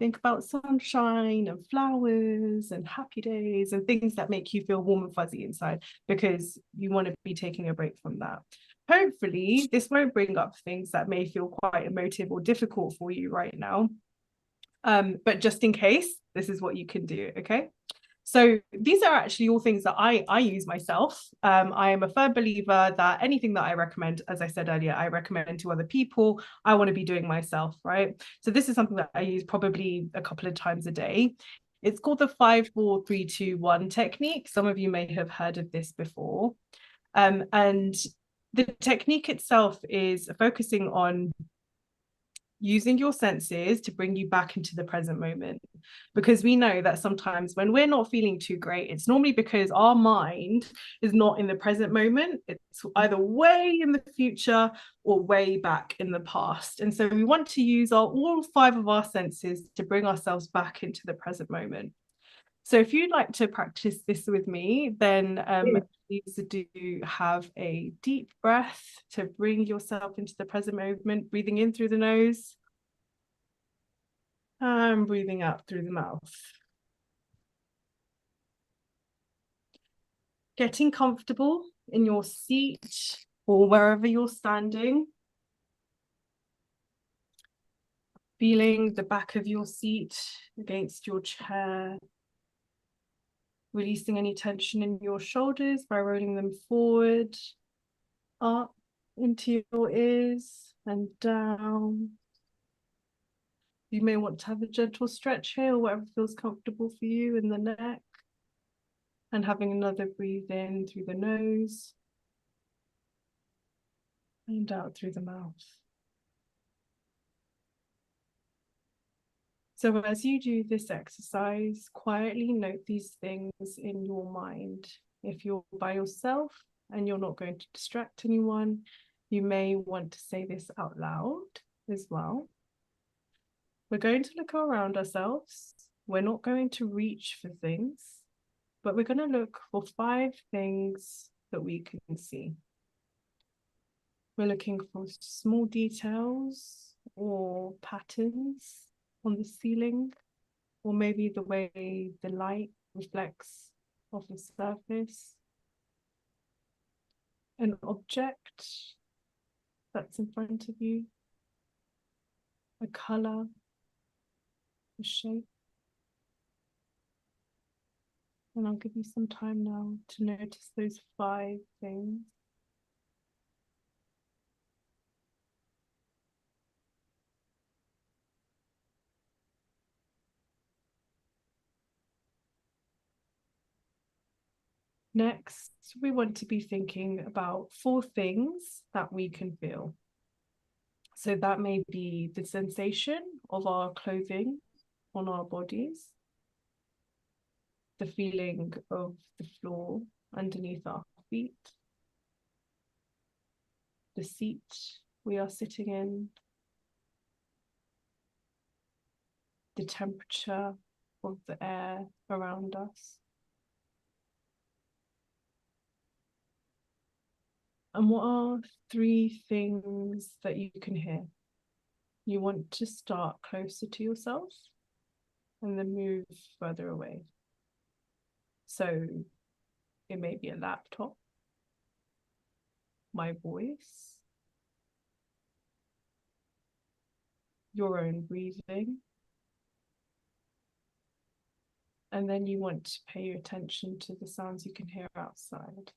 think about sunshine and flowers and happy days and things that make you feel warm and fuzzy inside, because you want to be taking a break from that. Hopefully this won't bring up things that may feel quite emotive or difficult for you right now, but just in case, this is what you can do. Okay, so these are actually all things that I use myself. I am a firm believer that anything that I recommend, as I said earlier, I recommend to other people, I want to be doing myself, right? So this is something that I use probably a couple of times a day. It's called the 5-4-3-2-1 technique. Some of you may have heard of this before. And the technique itself is focusing on using your senses to bring you back into the present moment, because we know that sometimes when we're not feeling too great, it's normally because our mind is not in the present moment. It's either way in the future or way back in the past. And so we want to use all 5 of our senses to bring ourselves back into the present moment. So if you'd like to practice this with me, then please do have a deep breath to bring yourself into the present moment, breathing in through the nose and breathing out through the mouth. Getting comfortable in your seat or wherever you're standing. Feeling the back of your seat against your chair. Releasing any tension in your shoulders by rolling them forward, up into your ears and down. You may want to have a gentle stretch here, or whatever feels comfortable for you in the neck. And having another breathe in through the nose and out through the mouth. So as you do this exercise, quietly note these things in your mind. If you're by yourself and you're not going to distract anyone, you may want to say this out loud as well. We're going to look around ourselves. We're not going to reach for things, but we're going to look for 5 things that we can see. We're looking for small details or patterns on the ceiling, or maybe the way the light reflects off the surface. An object that's in front of you, a color, a shape. And I'll give you some time now to notice those 5 things. Next, we want to be thinking about 4 things that we can feel. So that may be the sensation of our clothing on our bodies, the feeling of the floor underneath our feet, the seat we are sitting in, the temperature of the air around us. And what are 3 things that you can hear? You want to start closer to yourself and then move further away. So it may be a laptop, my voice, your own breathing. And then you want to pay attention to the sounds you can hear outside.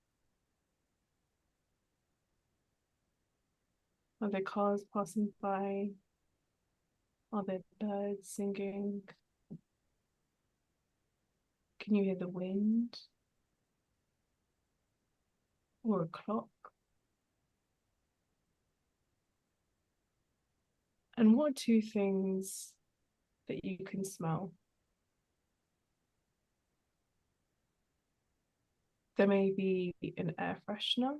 Are there cars passing by? Are there birds singing? Can you hear the wind? Or a clock? And what are 2 things that you can smell? There may be an air freshener.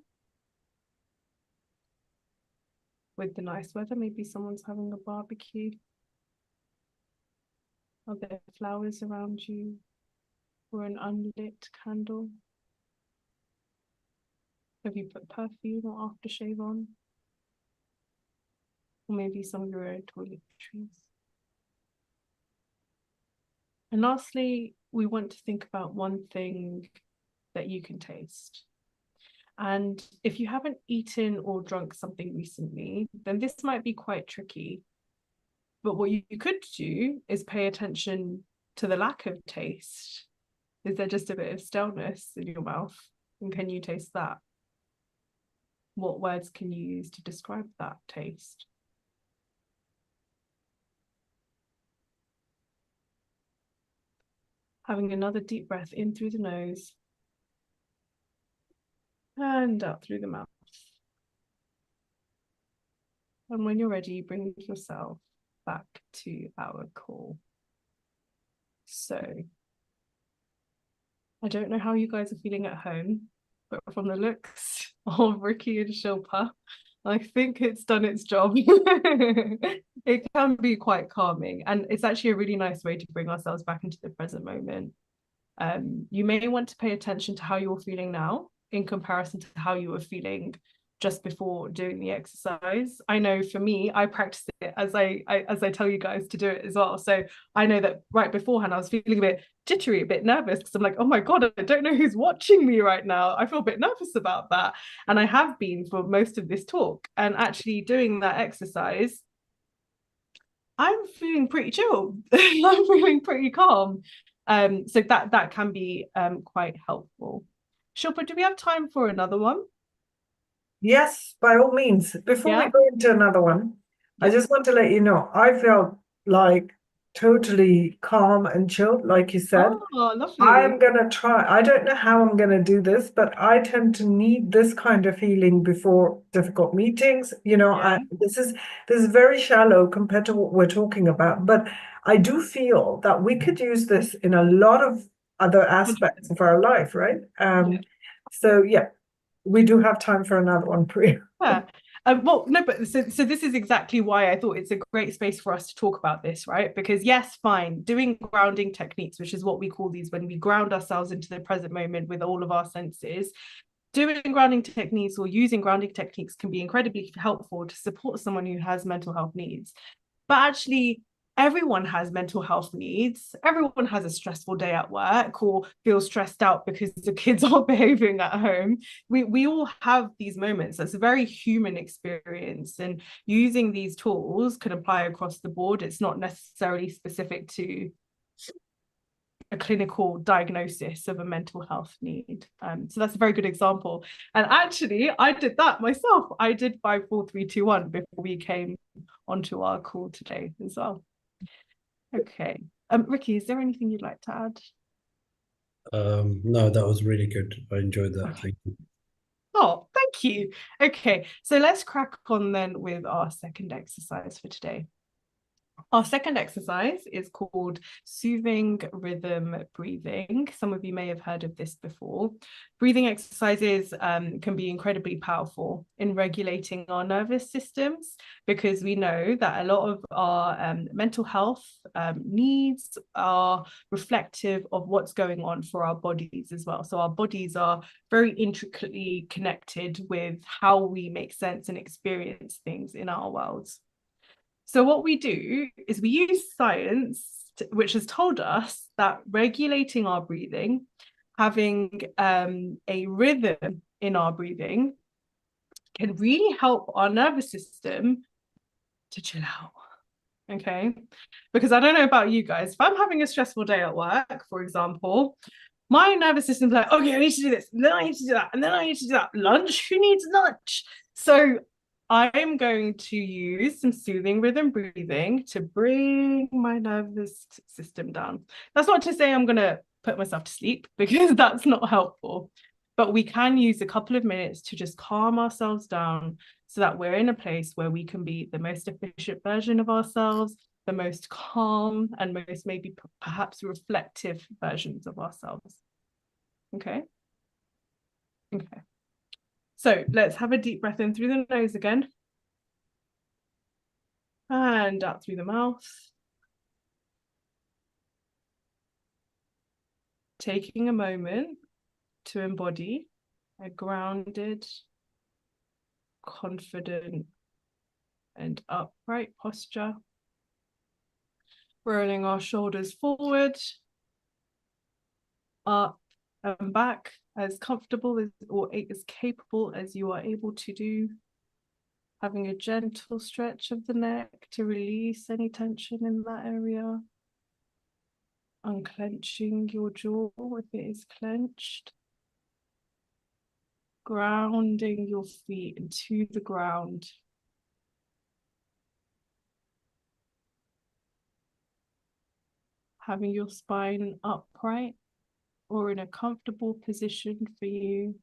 With the nice weather, maybe someone's having a barbecue. Are there flowers around you or an unlit candle? Have you put perfume or aftershave on? Or maybe some of your own toiletries. And lastly, we want to think about one thing that you can taste. And if you haven't eaten or drunk something recently, then this might be quite tricky. But what you could do is pay attention to the lack of taste. Is there just a bit of staleness in your mouth? And can you taste that? What words can you use to describe that taste? Having another deep breath in through the nose and out through the mouth. And when you're ready, bring yourself back to our call. So, I don't know how you guys are feeling at home, but from the looks of Ricky and Shilpa, I think it's done its job. It can be quite calming, and it's actually a really nice way to bring ourselves back into the present moment. You may want to pay attention to how you're feeling now in comparison to how you were feeling just before doing the exercise. I know for me, I practice it as I tell you guys to do it as well. So I know that right beforehand, I was feeling a bit jittery, a bit nervous, because I'm like, oh my God, I don't know who's watching me right now. I feel a bit nervous about that. And I have been for most of this talk. And actually doing that exercise, I'm feeling pretty chill. I'm feeling pretty calm. So that can be quite helpful. Shilpa, do we have time for another one? Yes, by all means. Before we Yeah. go into another one, I just want to let you know, I felt like totally calm and chilled, like you said. Oh, lovely. I'm gonna try. I don't know how I'm gonna do this, but I tend to need this kind of feeling before difficult meetings. Yeah. This is very shallow compared to what we're talking about, but I do feel that we could use this in a lot of other aspects of our life, right? So yeah, we do have time for another one, Priya. Yeah. Well, no, but so this is exactly why I thought it's a great space for us to talk about this, right? Because yes, fine, doing grounding techniques, which is what we call these when we ground ourselves into the present moment with all of our senses. Doing grounding techniques or using grounding techniques can be incredibly helpful to support someone who has mental health needs. But actually, everyone has mental health needs. Everyone has a stressful day at work or feels stressed out because the kids aren't behaving at home. We all have these moments. That's a very human experience, and using these tools can apply across the board. It's not necessarily specific to a clinical diagnosis of a mental health need. So that's a very good example. And actually, I did that myself. I did 5, 4, 3, 2, 1 before we came onto our call today as well. Okay. Ricky, is there anything you'd like to add? No, that was really good. I enjoyed that. Okay. Thank you. Oh, thank you. Okay, so let's crack on then with our second exercise for today. Our second exercise is called soothing rhythm breathing. Some of you may have heard of this before. Breathing exercises can be incredibly powerful in regulating our nervous systems, because we know that a lot of our mental health needs are reflective of what's going on for our bodies as well. So our bodies are very intricately connected with how we make sense and experience things in our worlds. So what we do is we use science, which has told us that regulating our breathing, having a rhythm in our breathing, can really help our nervous system to chill out. Okay, because I don't know about you guys, if I'm having a stressful day at work, for example, my nervous system's like, okay, I need to do this, and then I need to do that, and then I need to do that. Lunch? Who needs lunch? So I'm going to use some soothing rhythm breathing to bring my nervous system down. That's not to say I'm going to put myself to sleep, because that's not helpful. But we can use a couple of minutes to just calm ourselves down so that we're in a place where we can be the most efficient version of ourselves, the most calm and most maybe perhaps reflective versions of ourselves. Okay. Okay. So let's have a deep breath in through the nose again. And out through the mouth. Taking a moment to embody a grounded, confident, and upright posture. Rolling our shoulders forward, up and back, as comfortable as or as capable as you are able to do. Having a gentle stretch of the neck to release any tension in that area. Unclenching your jaw if it is clenched. Grounding your feet into the ground. Having your spine upright or in a comfortable position for you.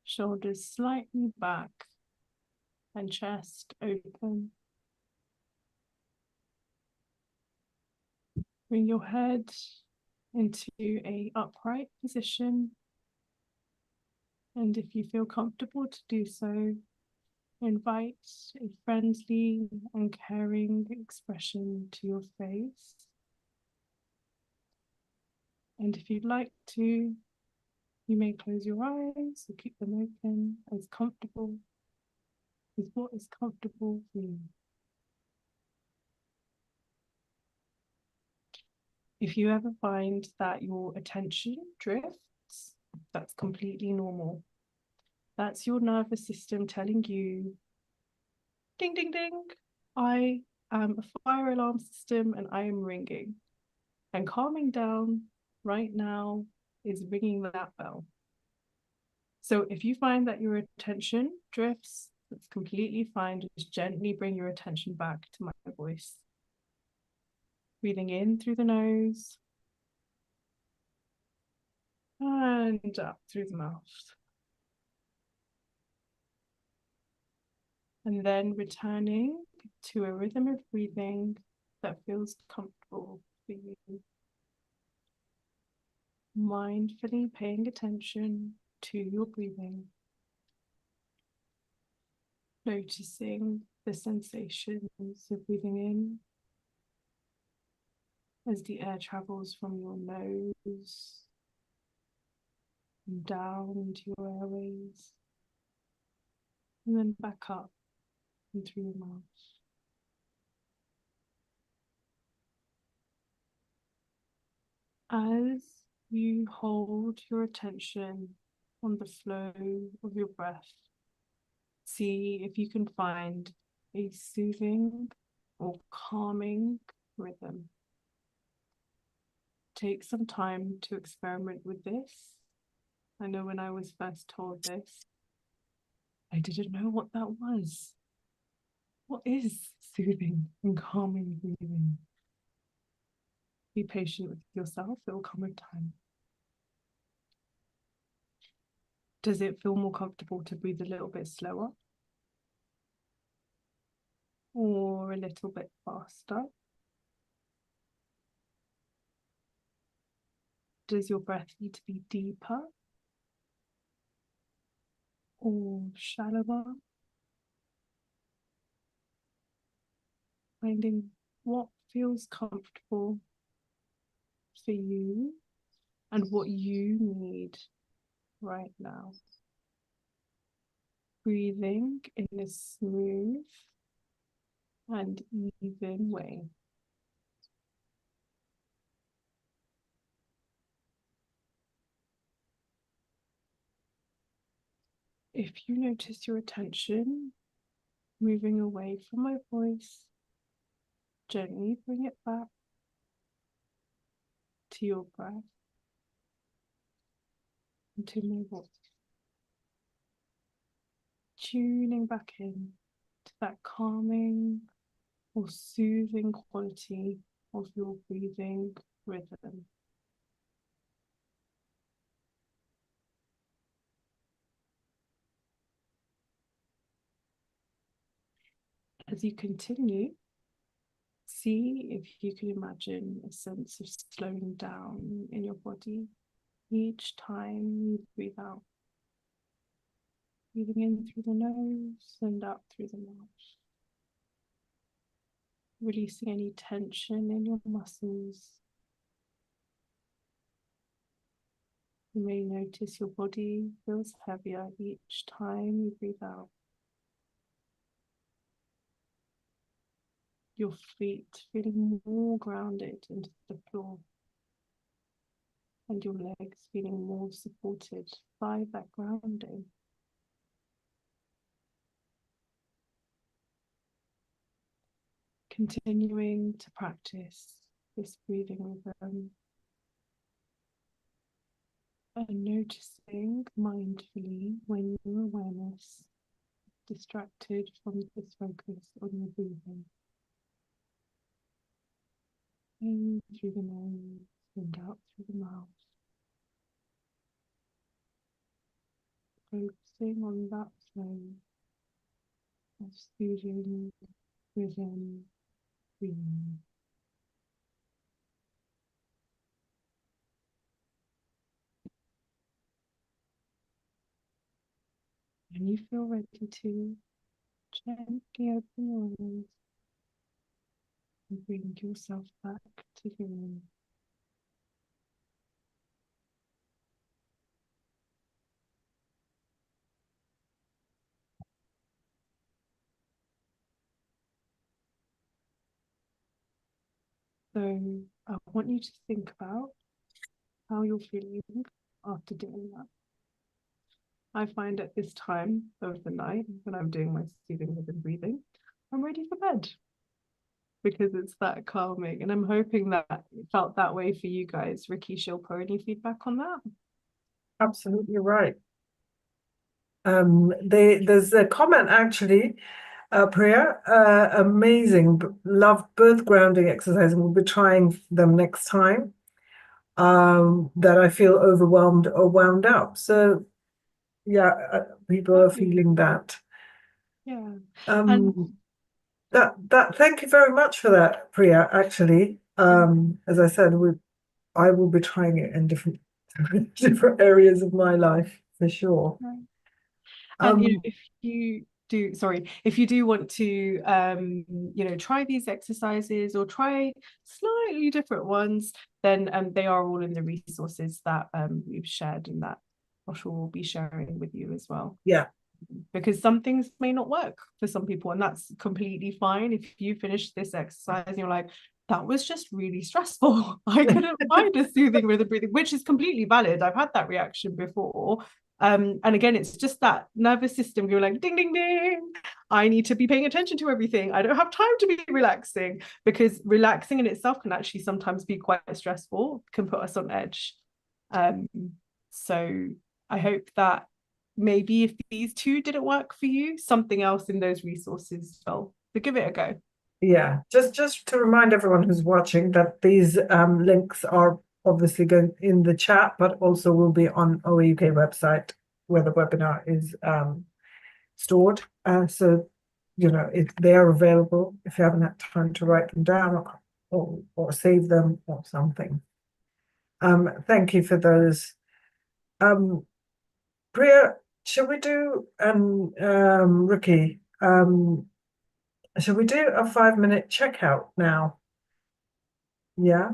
Shoulders slightly back and chest open. Bring your head into an upright position. And if you feel comfortable to do so, invite a friendly and caring expression to your face. And if you'd like to, you may close your eyes or keep them open, as comfortable as what is comfortable for you. If you ever find that your attention drifts, that's completely normal. That's your nervous system telling you, ding, ding, ding, I am a fire alarm system and I am ringing. And calming down right now is ringing that bell. So if you find that your attention drifts, that's completely fine. Just gently bring your attention back to my voice. Breathing in through the nose and up through the mouth. And then returning to a rhythm of breathing that feels comfortable for you. Mindfully paying attention to your breathing. Noticing the sensations of breathing in as the air travels from your nose and down to your airways, and then back up and through your mouth. As you hold your attention on the flow of your breath, see if you can find a soothing or calming rhythm. Take some time to experiment with this. I know when I was first told this, I didn't know what that was. What is soothing and calming breathing? Be patient with yourself, it will come with time. Does it feel more comfortable to breathe a little bit slower? or a little bit faster? Does your breath need to be deeper or shallower? Finding what feels comfortable for you and what you need right now. Breathing in a smooth and even way. If you notice your attention moving away from my voice, gently bring it back to your breath and to my voice. Tuning back in to that calming or soothing quality of your breathing rhythm. As you continue, see if you can imagine a sense of slowing down in your body each time you breathe out. Breathing in through the nose and out through the mouth. Releasing any tension in your muscles. You may notice your body feels heavier each time you breathe out. Your feet feeling more grounded into the floor. And your legs feeling more supported by that grounding. Continuing to practice this breathing rhythm and noticing mindfully when your awareness is distracted from this focus on your breathing. In through the nose and out through the mouth. Focusing on that flow of soothing rhythm breathing. When you feel ready to, gently open your eyes and bring yourself back to your room. So I want you to think about how you're feeling after doing that. I find at this time of the night when I'm doing my soothing rhythm breathing, I'm ready for bed because it's that calming, and I'm hoping that it felt that way for you guys. Ricky, Shilpa, any feedback on that? Absolutely right. There's a comment actually, Priya, amazing, love both grounding exercises. We'll be trying them next time. That I feel overwhelmed or wound up. So yeah, people are feeling that. Yeah. And that thank you very much for that, Priya. Actually, as I said, I will be trying it in different areas of my life for sure. Right. And if you do want to try these exercises or try slightly different ones, then they are all in the resources that we've shared and that Oshwal will be sharing with you as well. Yeah. Because some things may not work for some people, and that's completely fine. If you finish this exercise and you're like, that was just really stressful, I couldn't find a soothing rhythm breathing, which is completely valid. I've had that reaction before. And again, it's just that nervous system. You're like, ding, ding, ding. I need to be paying attention to everything. I don't have time to be relaxing, because relaxing in itself can actually sometimes be quite stressful, can put us on edge. So I hope that maybe if these two didn't work for you, something else in those resources will. So give it a go. Yeah, just to remind everyone who's watching that these links are obviously going in the chat, but also will be on our UK website where the webinar is stored. So they are available if you haven't had time to write them down or save them or something. Thank you for those. Priya, shall we do, Ricky, shall we do a 5-minute checkout now? Yeah.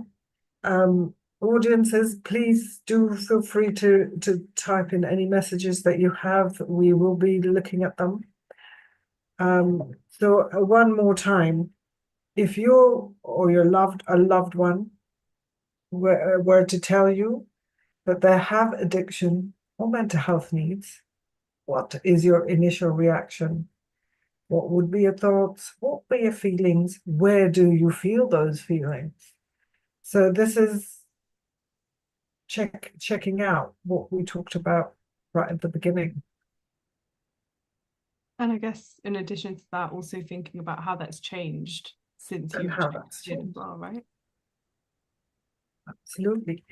Audiences, please do feel free to type in any messages that you have. We will be looking at them. So one more time, if you or a loved one were to tell you that they have addiction or mental health needs, what is your initial reaction? What would be your thoughts? What would be your feelings? Where do you feel those feelings? So this is checking out what we talked about right at the beginning. And I guess in addition to that, also thinking about how that's changed since And you've how that's checked in as changed. well, right? Absolutely.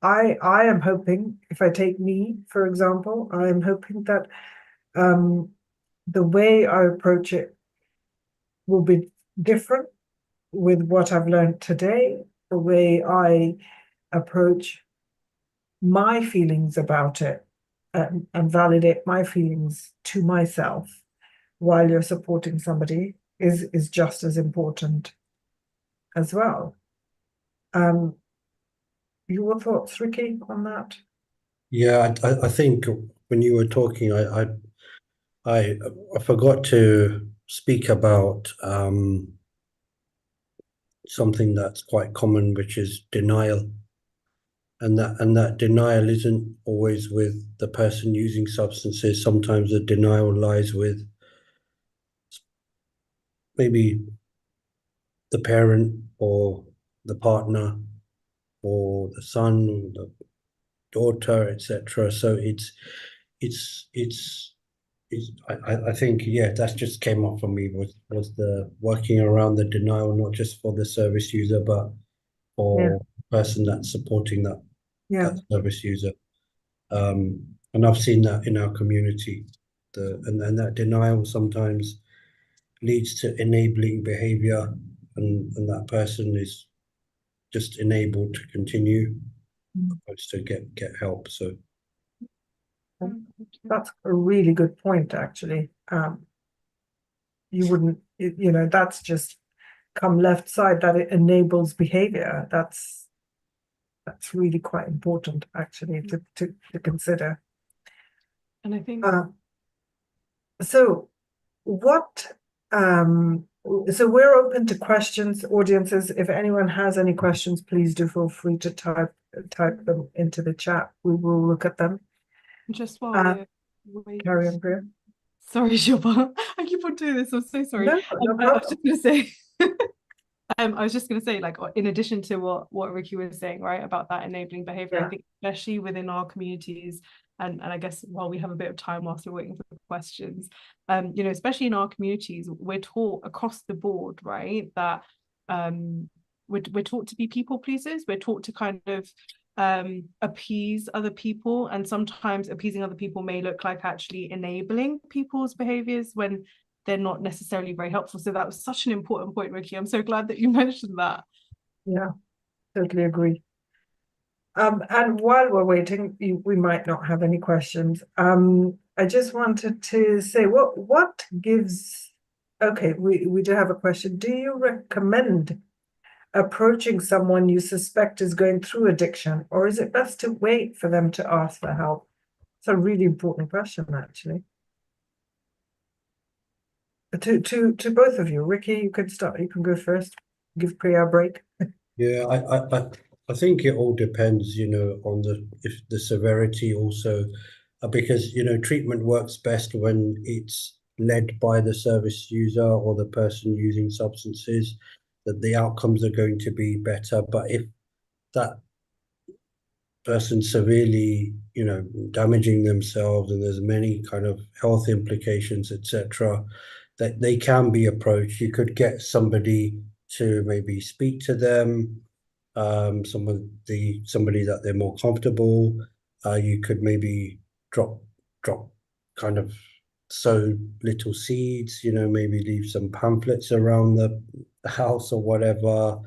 I am hoping, if I take me, for example, I am hoping that the way I approach it will be different with what I've learned today, the way I approach my feelings about it and validate my feelings to myself while you're supporting somebody is just as important as well. Your thoughts, Ricky, on that? Yeah, I think when you were talking, I forgot to speak about something that's quite common, which is denial. And that denial isn't always with the person using substances. Sometimes the denial lies with maybe the parent or the partner or the son or the daughter, etc. So I think, yeah, that just came up for me was the working around the denial, not just for the service user, but for the person that's supporting that service user. And I've seen that in our community. And that denial sometimes leads to enabling behavior, and that person is just enabled to continue opposed to get help. So That's a really good point, actually. You wouldn't, that's just come left side, that it enables behavior. That's really quite important, actually, to consider. And I think so we're open to questions, audiences. If anyone has any questions, please do feel free to type them into the chat. We will look at them. just while we're Carry on, Priya. Sorry, Shilpa. I keep on doing this. I'm so sorry. No I was just gonna say I was just going to say, like, in addition to what Ricky was saying, right, about that enabling behavior, I think especially within our communities, and I guess while we have a bit of time whilst we're waiting for the questions, especially in our communities, we're taught across the board, right, that we're taught to be people pleasers. We're taught to kind of appease other people, and sometimes appeasing other people may look like actually enabling people's behaviors when they're not necessarily very helpful. So that was such an important point, Ricky. I'm so glad that you mentioned that. Yeah, totally agree. And while we're waiting, we might not have any questions. I just wanted to say, what gives... Okay, we do have a question. Do you recommend approaching someone you suspect is going through addiction, or is it best to wait for them to ask for help? It's a really important question, actually. To both of you. Ricky, you can start. You can go first. Give Priya a break. yeah, I think it all depends, on the severity also, because treatment works best when it's led by the service user or the person using substances, that the outcomes are going to be better. But if that person severely, damaging themselves, and there's many kind of health implications, etc., that they can be approached. You could get somebody to maybe speak to them, somebody that they're more comfortable. You could maybe drop kind of sow little seeds, maybe leave some pamphlets around the house or whatever.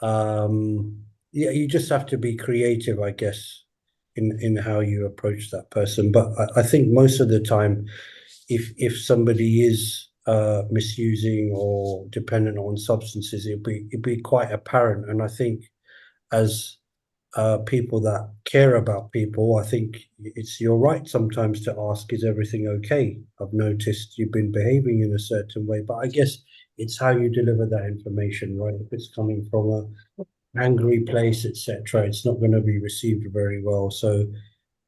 Yeah, you just have to be creative, I guess, in how you approach that person. But I think most of the time, if somebody is misusing or dependent on substances, it'd be quite apparent. And I think as people that care about people, I think it's your right sometimes to ask, is everything okay? I've noticed you've been behaving in a certain way, but I guess it's how you deliver that information, right? If it's coming from an angry place, etc., it's not going to be received very well. So,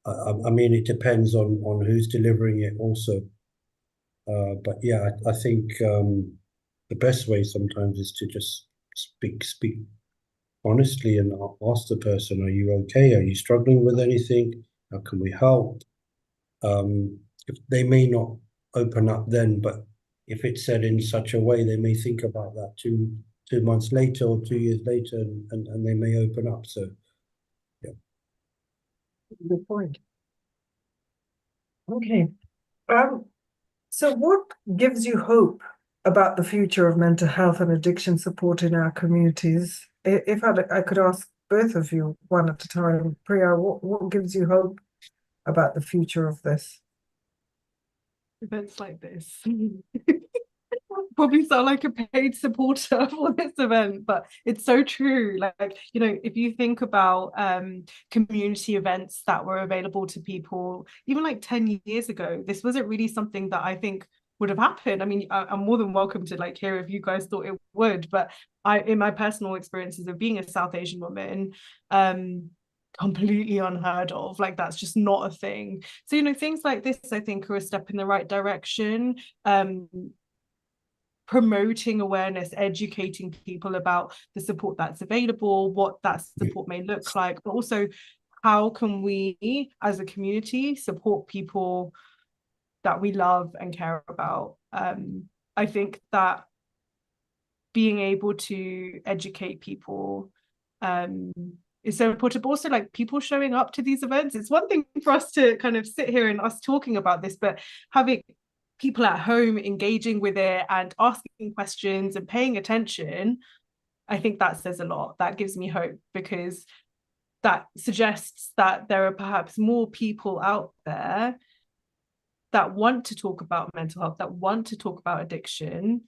I mean, it depends on who's delivering it also. But yeah, I think the best way sometimes is to just speak honestly and ask the person, are you okay? Are you struggling with anything? How can we help? If they may not open up then, but if it's said in such a way, they may think about that 2 months later or 2 years later, and they may open up. So, yeah. Good point. Okay. So what gives you hope about the future of mental health and addiction support in our communities? If I could ask both of you one at a time, Priya, what gives you hope about the future of this? Events like this. Probably sound like a paid supporter for this event, but it's so true. Like, if you think about community events that were available to people even like 10 years ago, this wasn't really something that I think would have happened. I mean, I'm more than welcome to like hear if you guys thought it would, but in my personal experiences of being a South Asian woman, completely unheard of. Like, that's just not a thing. So, things like this, I think, are a step in the right direction. Promoting awareness, educating people about the support that's available, what that support may look like, but also how can we as a community support people that we love and care about. I think that being able to educate people is so important, but also like people showing up to these events. It's one thing for us to kind of sit here and us talking about this, but having people at home engaging with it and asking questions and paying attention, I think that says a lot. That gives me hope, because that suggests that there are perhaps more people out there that want to talk about mental health, that want to talk about addiction.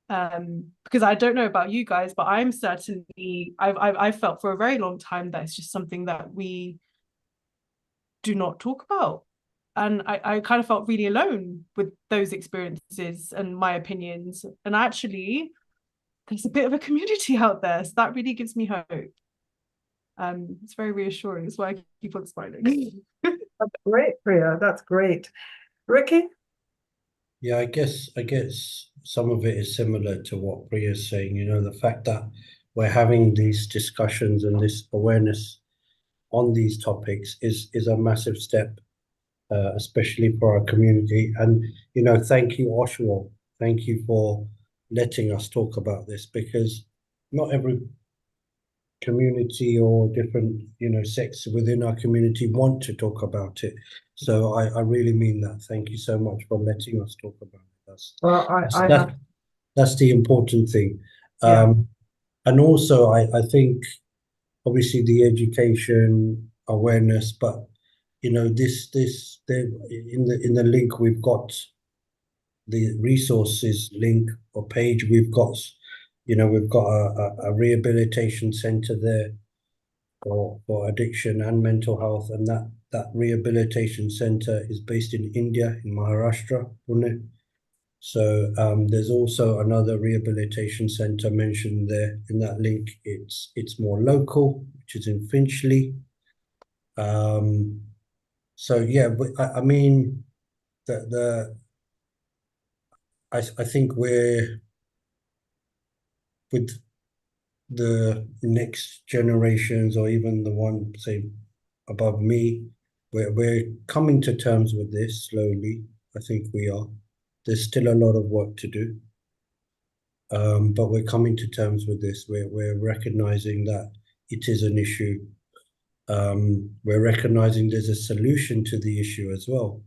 Because I don't know about you guys, but I'm certainly, I've felt for a very long time that it's just something that we do not talk about. And I kind of felt really alone with those experiences and my opinions. And actually, there's a bit of a community out there. So that really gives me hope. It's very reassuring. That's why I keep on smiling. That's great, Priya. That's great. Ricky? Yeah, I guess some of it is similar to what Priya's saying, the fact that we're having these discussions and this awareness on these topics is a massive step, especially for our community. And, thank you, Oshwal. Thank you for letting us talk about this, because not every community or different, sects within our community want to talk about it. So I really mean that. Thank you so much for letting us talk about it. That's the important thing. Yeah. And also, I think obviously the education awareness, but in the link we've got the resources link or page. We've got a rehabilitation center there for addiction and mental health, and that rehabilitation center is based in India, in Maharashtra, Pune. So there's also another rehabilitation center mentioned there in that link. It's more local, which is in Finchley. So yeah, but I mean, I think we're with the next generations, or even the one, say, above me, we're coming to terms with this slowly. I think we are. There's still a lot of work to do, but we're coming to terms with this. We're recognizing that it is an issue. We're recognizing there's a solution to the issue as well.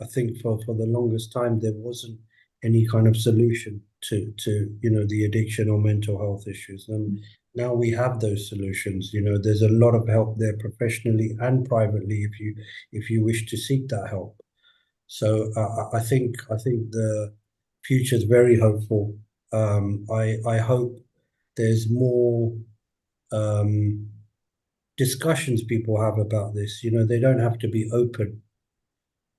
I think for the longest time there wasn't any kind of solution to the addiction or mental health issues, and now we have those solutions. There's a lot of help there professionally and privately if you wish to seek that help. So I think the future is very hopeful. I hope there's more discussions people have about this. They don't have to be open.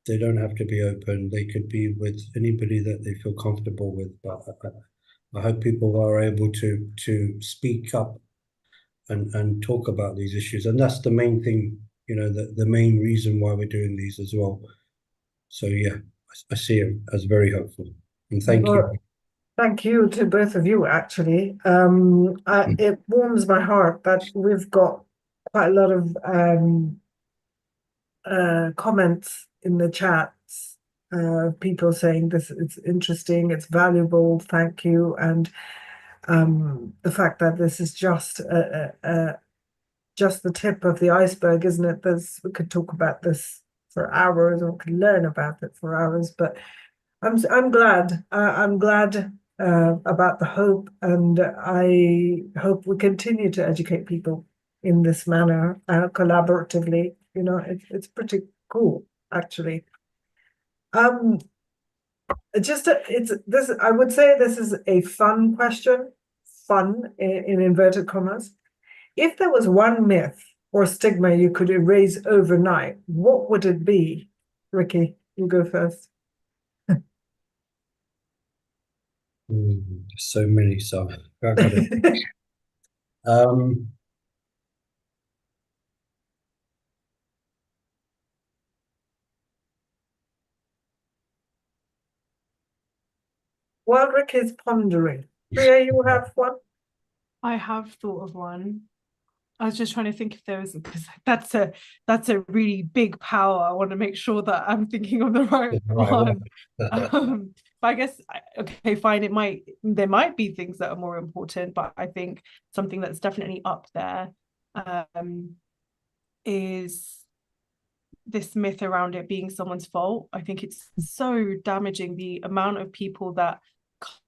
They don't have to be open. They could be with anybody that they feel comfortable with. But I hope people are able to speak up and talk about these issues. And that's the main thing, the main reason why we're doing these as well. So yeah, I see it as very hopeful. And thank you. Thank you to both of you, actually. It warms my heart that we've got quite a lot of comments in the chats, people saying this, it's interesting, it's valuable, thank you. And the fact that this is just the tip of the iceberg, isn't it? We could talk about this for hours, or we could learn about it for hours, but I'm glad. I'm glad about the hope, and I hope we continue to educate people in this manner, collaboratively. It's pretty cool, actually. I would say this is a fun question, fun in inverted commas. If there was one myth or stigma you could erase overnight, what would it be? Ricky, you go first. So many, so I got it. While Rick is pondering, Priya, you have one? I have thought of one. I was just trying to think if there was, because that's a really big power. I want to make sure that I'm thinking of the right one. But I guess, okay, fine. There might be things that are more important, but I think something that's definitely up there is this myth around it being someone's fault. I think it's so damaging, the amount of people that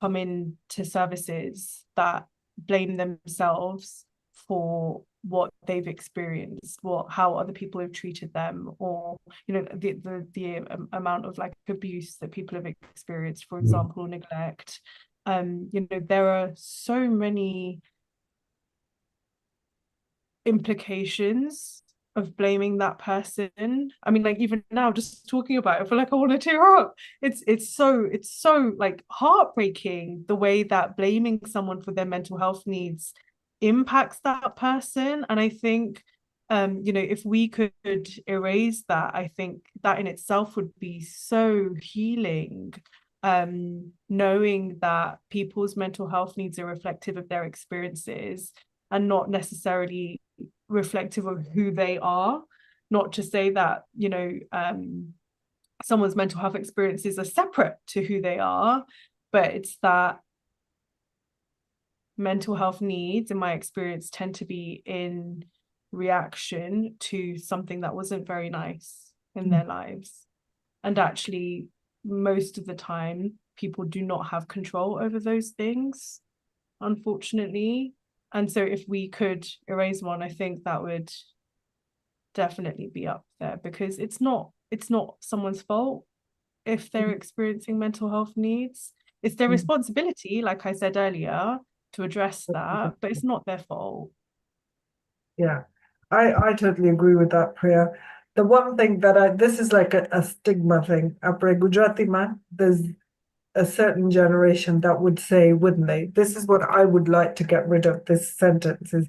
come in to services that blame themselves for what they've experienced, how other people have treated them, or the amount of abuse that people have experienced, for example, or neglect. There are so many implications of blaming that person. I mean, even now, just talking about it, I feel like I want to tear up. It's so heartbreaking, the way that blaming someone for their mental health needs impacts that person. And I think if we could erase that, I think that in itself would be so healing, knowing that people's mental health needs are reflective of their experiences and not necessarily reflective of who they are. Not to say that someone's mental health experiences are separate to who they are, but it's that mental health needs, in my experience, tend to be in reaction to something that wasn't very nice in their lives. And actually, most of the time, people do not have control over those things, unfortunately. And so if we could erase one, I think that would definitely be up there, because it's not someone's fault if they're experiencing mental health needs. It's their responsibility, like I said earlier, to address that, but it's not their fault. Yeah, I totally agree with that, Priya. The one thing that this is like a stigma thing. Apre Gujarati man, there's a certain generation that would say, wouldn't they? This is what I would like to get rid of. This sentence is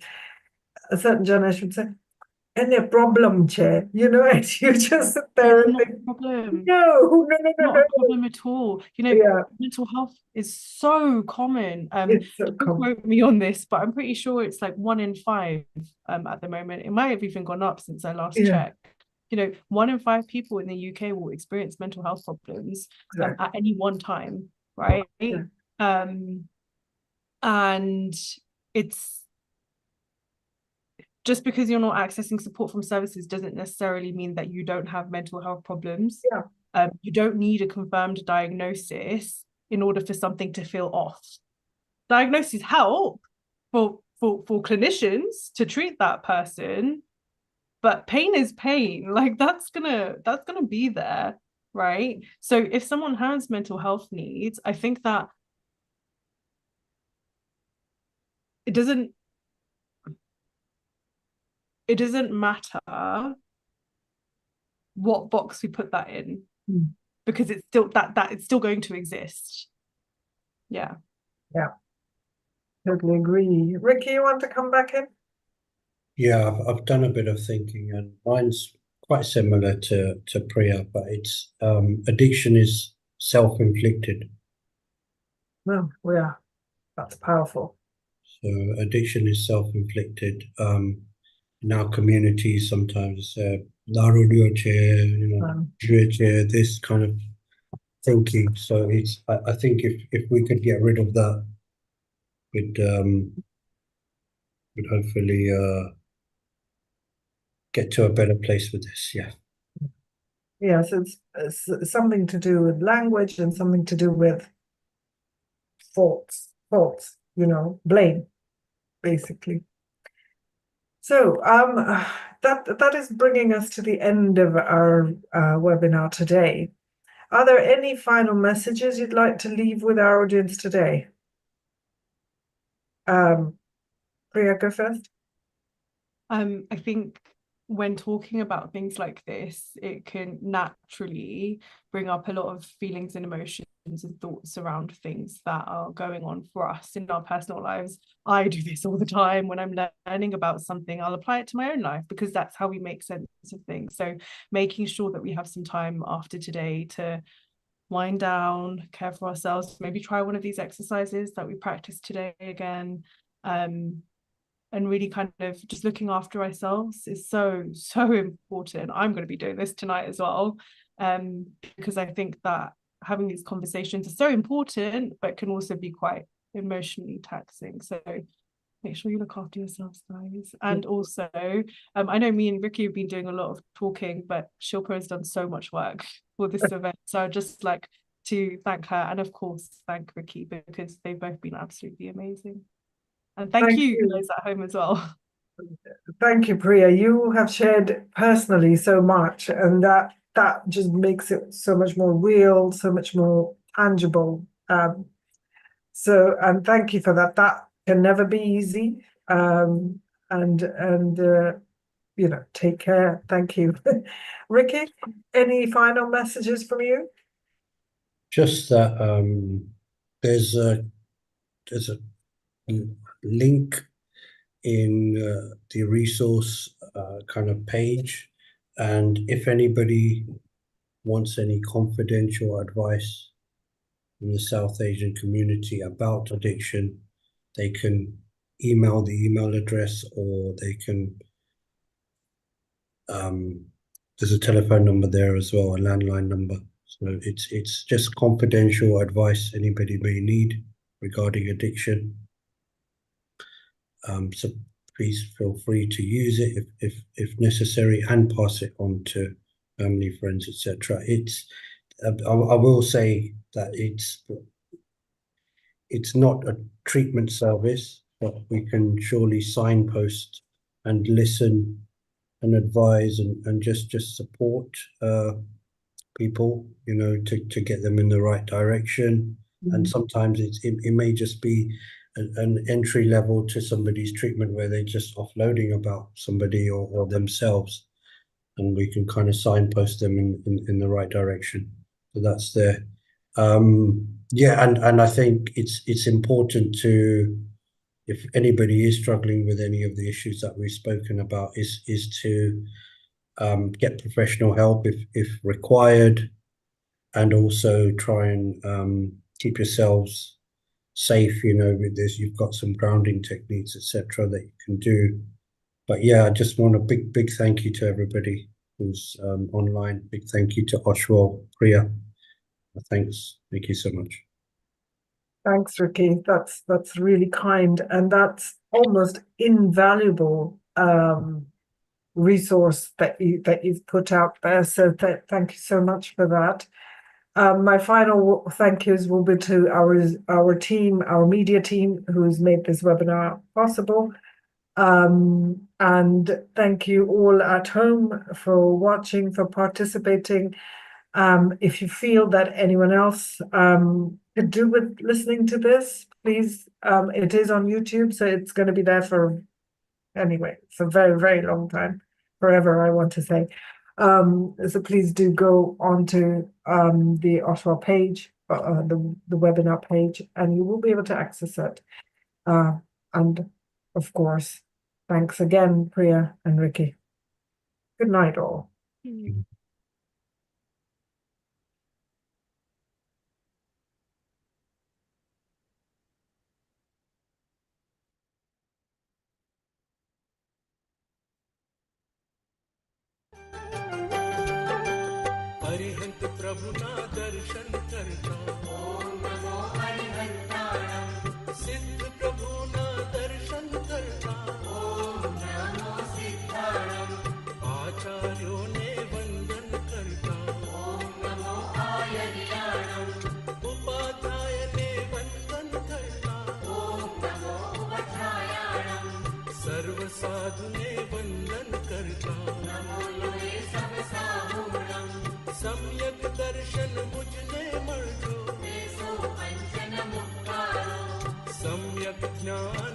a certain generation would say, "Any problem, chair?" And you just sit there and think, problem. No, Not a problem at all. Mental health is so common. It's so Don't common. quote me on this, but I'm pretty sure it's 1 in 5 at the moment. It might have even gone up since I last checked. 1 in 5 people in the UK will experience mental health problems at any one time, right? Yeah. And it's just because you're not accessing support from services doesn't necessarily mean that you don't have mental health problems. Yeah. You don't need a confirmed diagnosis in order for something to feel off. Diagnoses help for clinicians to treat that person, but pain is pain. Like that's gonna be there, right? So if someone has mental health needs, I think that it doesn't matter what box we put that in, because it's still that it's still going to exist. Yeah. Totally agree. Ricky, you want to come back in? Yeah, I've done a bit of thinking, and mine's quite similar to Priya, but it's addiction is self-inflicted. No, yeah, that's powerful. So addiction is self-inflicted. In our community, sometimes this kind of thinking. So it's I think if we could get rid of that, we'd hopefully get to a better place with this. Yeah. Yes, it's something to do with language and something to do with faults, blame, basically. So that is bringing us to the end of our webinar today. Are there any final messages you'd like to leave with our audience today? Priya, go first. I think when talking about things like this, it can naturally bring up a lot of feelings and emotions and thoughts around things that are going on for us in our personal lives. I do this all the time. When I'm learning about something, I'll apply it to my own life, because that's how we make sense of things. So making sure that we have some time after today to wind down, care for ourselves, maybe try one of these exercises that we practiced today again, and really kind of just looking after ourselves is so important. I'm going to be doing this tonight as well, because I think that having these conversations are so important, but can also be quite emotionally taxing. So make sure you look after yourselves, guys. And also, I know me and Ricky have been doing a lot of talking, but Shilpa has done so much work for this event. So I'd just like to thank her, and of course thank Ricky, because they've both been absolutely amazing. And thank you guys at home as well. Thank you, Priya. You have shared personally so much, and that just makes it so much more real, so much more tangible. And thank you for that. That can never be easy. Take care. Thank you. Ricky, any final messages from you? Just that there's a link in the resource kind of page, and if anybody wants any confidential advice from the South Asian community about addiction, they can email the email address, or they can there's a telephone number there as well, a landline number. So it's just confidential advice anybody may need regarding addiction. So please feel free to use it if necessary, and pass it on to family, friends, etc. I will say that it's not a treatment service, but we can surely signpost and listen and advise and just support people, to get them in the right direction. And sometimes it may just be an entry level to somebody's treatment, where they're just offloading about somebody or themselves, and we can kind of signpost them in the right direction. So that's there. And I think it's important to, if anybody is struggling with any of the issues that we've spoken about, is to get professional help if required, and also try and keep yourselves safe, with this. You've got some grounding techniques, etc., that you can do. But yeah, I just want a big thank you to everybody who's online. Big thank you to Oshwal, Priya. Thank you so much. Thanks, Ricky. That's really kind, and that's almost invaluable resource that you've put out there. So thank you so much for that. My final thank yous will be to our team, our media team, who has made this webinar possible. And thank you all at home for watching, for participating. If you feel that anyone else could do with listening to this, please, it is on YouTube, so it's going to be there for a very, very long time, forever, I want to say. So please do go onto the Oshwal page, the webinar page, and you will be able to access it. And of course, thanks again, Priya and Ricky. Good night, all. हरिहंत प्रभु ना दर्शन करता ओम नमो हरिहंताणम सिद्ध प्रभु ना दर्शन करता ओम नमो सिद्धाणम आचार्यों ने वंदन करता ओम नमो आयर्याणम उपाध्याय ने वंदन करता ओम नमो उपाध्यायाणम सर्व साधु ने वंदन करता नमो लोके सब साधूणम सम्यक दर्शन मुझने मर्जो सम्यक ज्ञान